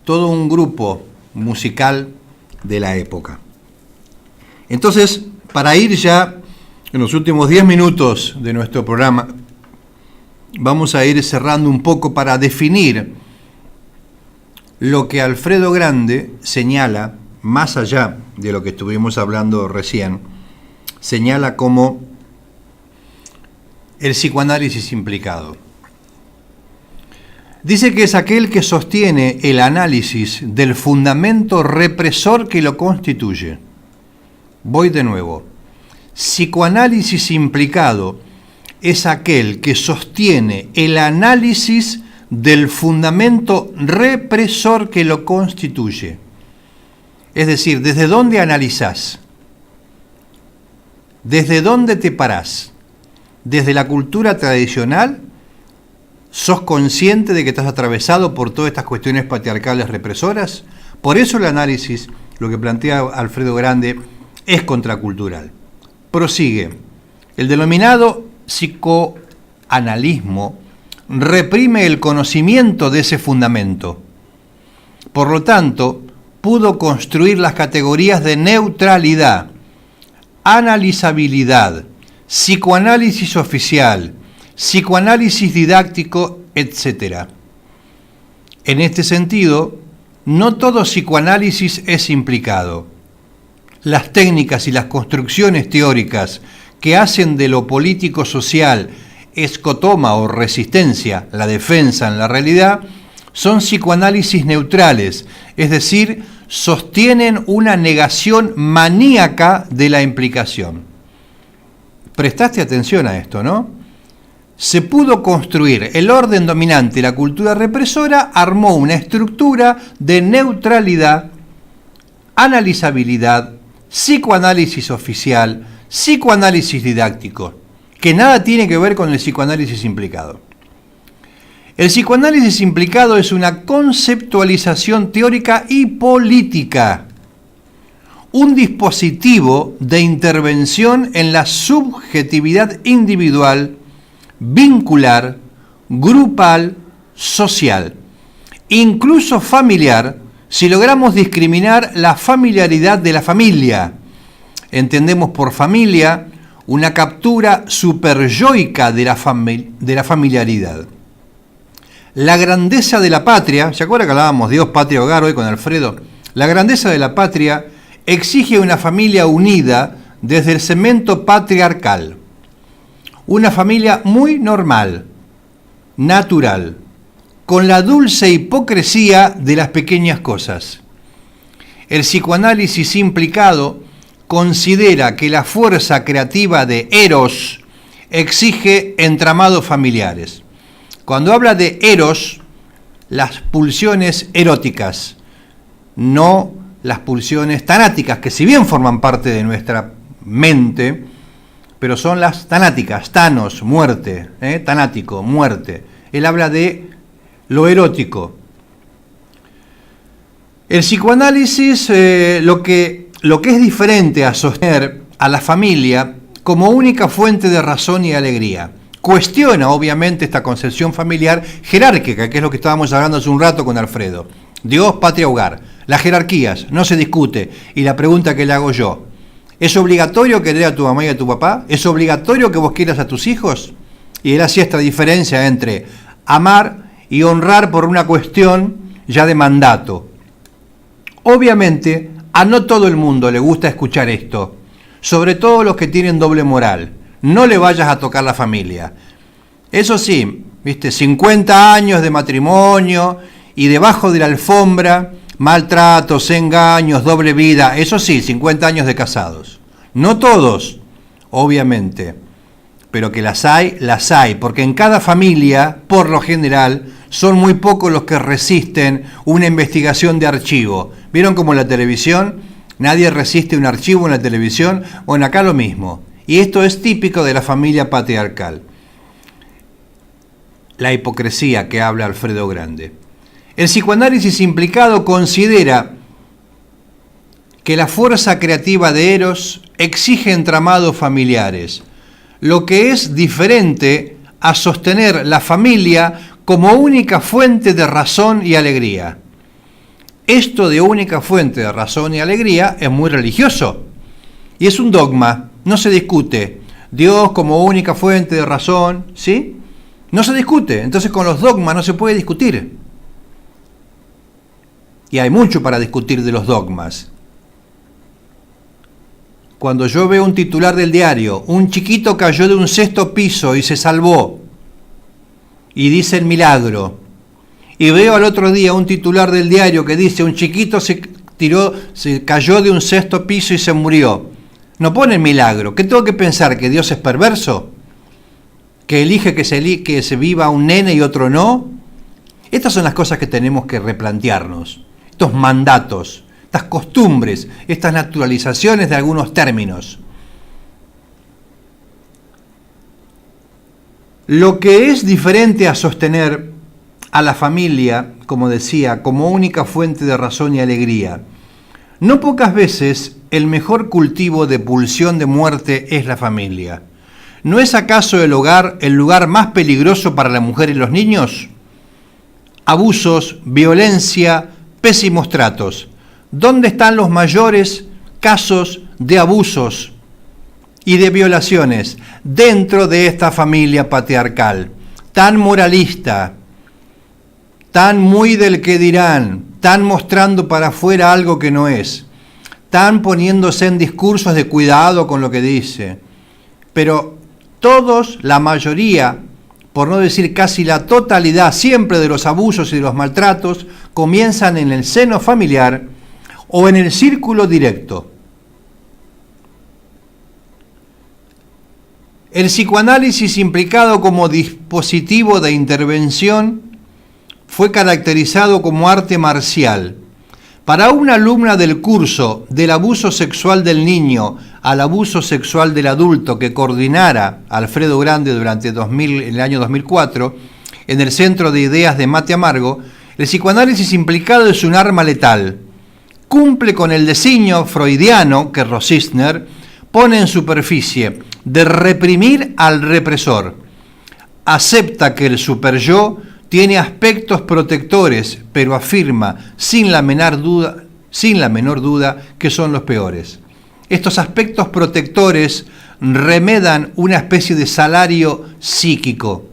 Todo un grupo musical de la época. Entonces, para ir ya en los últimos 10 minutos de nuestro programa, vamos a ir cerrando un poco para definir lo que Alfredo Grande señala, más allá de lo que estuvimos hablando recién, señala como el psicoanálisis implicado. Dice que es aquel que sostiene el análisis del fundamento represor que lo constituye. Voy de nuevo. Psicoanálisis implicado es aquel que sostiene el análisis del fundamento represor que lo constituye. Es decir, ¿desde dónde analizás? ¿Desde dónde te parás? ¿Desde la cultura tradicional? ¿Sos consciente de que estás atravesado por todas estas cuestiones patriarcales represoras? Por eso el análisis, lo que plantea Alfredo Grande, es contracultural. Prosigue. El denominado psicoanalismo reprime el conocimiento de ese fundamento. Por lo tanto, pudo construir las categorías de neutralidad, analizabilidad, psicoanálisis oficial, psicoanálisis didáctico, etc. En este sentido, no todo psicoanálisis es implicado. Las técnicas y las construcciones teóricas que hacen de lo político-social escotoma o resistencia, la defensa en la realidad, son psicoanálisis neutrales, es decir, sostienen una negación maníaca de la implicación. Prestaste atención a esto, ¿no? Se pudo construir el orden dominante y la cultura represora armó una estructura de neutralidad, analizabilidad, psicoanálisis oficial, psicoanálisis didáctico, que nada tiene que ver con el psicoanálisis implicado. El psicoanálisis implicado es una conceptualización teórica y política, un dispositivo de intervención en la subjetividad individual, vincular, grupal, social, incluso familiar, si logramos discriminar la familiaridad de la familia. Entendemos por familia una captura superyoica de la familiaridad. La grandeza de la patria, ¿se acuerdan que hablábamos Dios, patria, hogar hoy con Alfredo? La grandeza de la patria exige una familia unida desde el cemento patriarcal. Una familia muy normal, natural, con la dulce hipocresía de las pequeñas cosas. El psicoanálisis implicado considera que la fuerza creativa de Eros exige entramados familiares. Cuando habla de eros, las pulsiones eróticas, no las pulsiones tanáticas, que si bien forman parte de nuestra mente, pero son las tanáticas, tanos, muerte, tanático, muerte. Él habla de lo erótico. El psicoanálisis lo que es diferente a sostener a la familia como única fuente de razón y alegría. Cuestiona, obviamente, esta concepción familiar jerárquica, que es lo que estábamos hablando hace un rato con Alfredo. Dios, patria, hogar. Las jerarquías, no se discute. Y la pregunta que le hago yo, ¿es obligatorio querer a tu mamá y a tu papá? ¿Es obligatorio que vos quieras a tus hijos? Y él hacía esta diferencia entre amar y honrar por una cuestión ya de mandato. Obviamente, a no todo el mundo le gusta escuchar esto, sobre todo los que tienen doble moral. No le vayas a tocar la familia. Eso sí, 50 años de matrimonio y debajo de la alfombra, maltratos, engaños, doble vida. Eso sí, 50 años de casados. No todos, obviamente, pero que las hay, porque en cada familia, por lo general, son muy pocos los que resisten una investigación de archivo. ¿Vieron cómo en la televisión nadie resiste un archivo en la televisión? Bueno, acá lo mismo. Y esto es típico de la familia patriarcal. La hipocresía que habla Alfredo Grande. El psicoanálisis implicado considera que la fuerza creativa de Eros exige entramados familiares, lo que es diferente a sostener la familia como única fuente de razón y alegría. Esto de única fuente de razón y alegría es muy religioso y es un dogma, no se discute. Dios como única fuente de razón, ¿sí? No se discute, entonces con los dogmas no se puede discutir. Y hay mucho para discutir de los dogmas. Cuando yo veo un titular del diario, un chiquito cayó de un 6º piso y se salvó, y dice el milagro, y veo al otro día un titular del diario que dice un chiquito se cayó de un 6º piso y se murió, no pone el milagro. ¿Qué tengo que pensar? ¿Que Dios es perverso? ¿Que elige que se viva un nene y otro no? Estas son las cosas que tenemos que replantearnos, estos mandatos, estas costumbres, estas naturalizaciones de algunos términos. Lo que es diferente a sostener a la familia, como decía, como única fuente de razón y alegría. No pocas veces el mejor cultivo de pulsión de muerte es la familia. ¿No es acaso el hogar el lugar más peligroso para la mujer y los niños? Abusos, violencia, pésimos tratos. ¿Dónde están los mayores casos de abusos y de violaciones dentro de esta familia patriarcal, tan moralista, tan muy del que dirán, tan mostrando para afuera algo que no es, tan poniéndose en discursos de cuidado con lo que dice? Pero todos, la mayoría, por no decir casi la totalidad, siempre de los abusos y de los maltratos, comienzan en el seno familiar o en el círculo directo. El psicoanálisis implicado como dispositivo de intervención fue caracterizado como arte marcial. Para una alumna del curso del abuso sexual del niño al abuso sexual del adulto que coordinara Alfredo Grande durante el año 2004 en el Centro de Ideas de Mate Amargo, el psicoanálisis implicado es un arma letal. Cumple con el designio freudiano que Rosisner pone en superficie de reprimir al represor. Acepta que el superyo tiene aspectos protectores, pero afirma sin la menor duda que son los peores. Estos aspectos protectores remedan una especie de salario psíquico,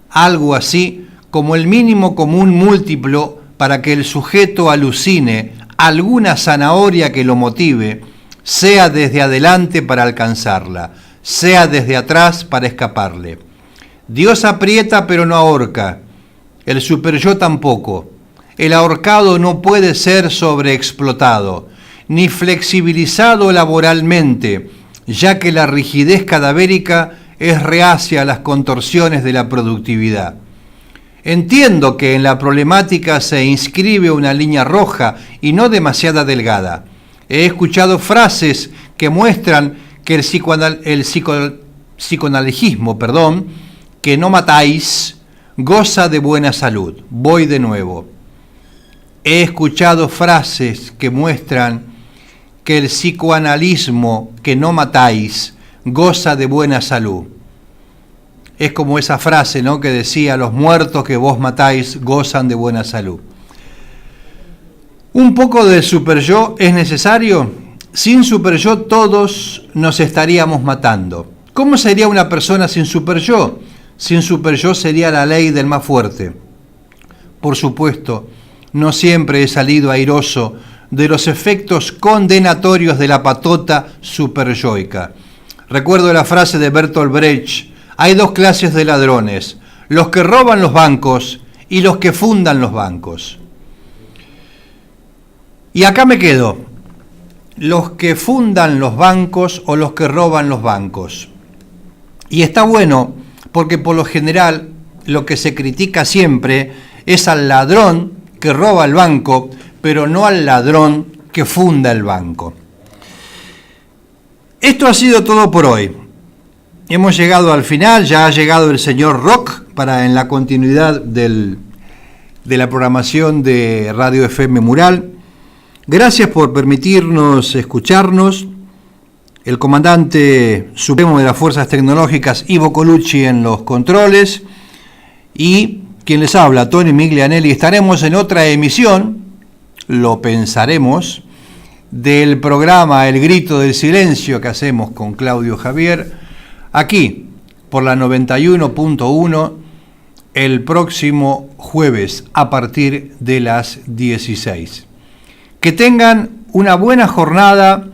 algo así como el mínimo común múltiplo para que el sujeto alucine alguna zanahoria que lo motive, sea desde adelante para alcanzarla, sea desde atrás para escaparle. Dios aprieta pero no ahorca, el superyo tampoco. El ahorcado no puede ser sobreexplotado, ni flexibilizado laboralmente, ya que la rigidez cadavérica es reacia a las contorsiones de la productividad. Entiendo que en la problemática se inscribe una línea roja y no demasiado delgada. He escuchado frases que muestran que el psicoanalismo, que no matáis, goza de buena salud. Voy de nuevo. He escuchado frases que muestran que el psicoanalismo, que no matáis, goza de buena salud. Es como esa frase, ¿no?, que decía: los muertos que vos matáis gozan de buena salud. ¿Un poco del superyo es necesario? Sin superyo todos nos estaríamos matando. ¿Cómo sería una persona sin superyo? Sin superyo sería la ley del más fuerte. Por supuesto, no siempre he salido airoso de los efectos condenatorios de la patota superyoica. Recuerdo la frase de Bertolt Brecht: hay dos clases de ladrones, los que roban los bancos y los que fundan los bancos. Y acá me quedo: los que fundan los bancos o los que roban los bancos. Y está bueno, porque por lo general lo que se critica siempre es al ladrón que roba el banco, pero no al ladrón que funda el banco. Esto ha sido todo por hoy. Hemos llegado al final, ya ha llegado el señor Rock para en la continuidad de la programación de Radio FM Mural. Gracias por permitirnos escucharnos. El comandante supremo de las Fuerzas Tecnológicas, Ivo Colucci, en los controles. Y quien les habla, Tony Miglianelli. Estaremos en otra emisión, lo pensaremos, del programa El Grito del Silencio que hacemos con Claudio Javier, aquí por la 91.1 el próximo jueves a partir de las 16. Que tengan una buena jornada,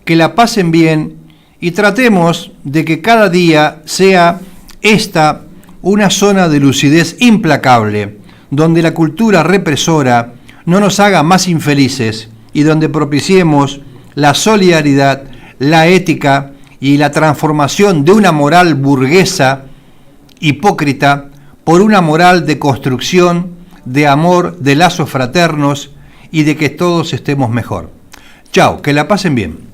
que la pasen bien y tratemos de que cada día sea esta una zona de lucidez implacable, donde la cultura represora no nos haga más infelices y donde propiciemos la solidaridad, la ética y la transformación de una moral burguesa hipócrita por una moral de construcción, de amor, de lazos fraternos y de que todos estemos mejor. Chao, que la pasen bien.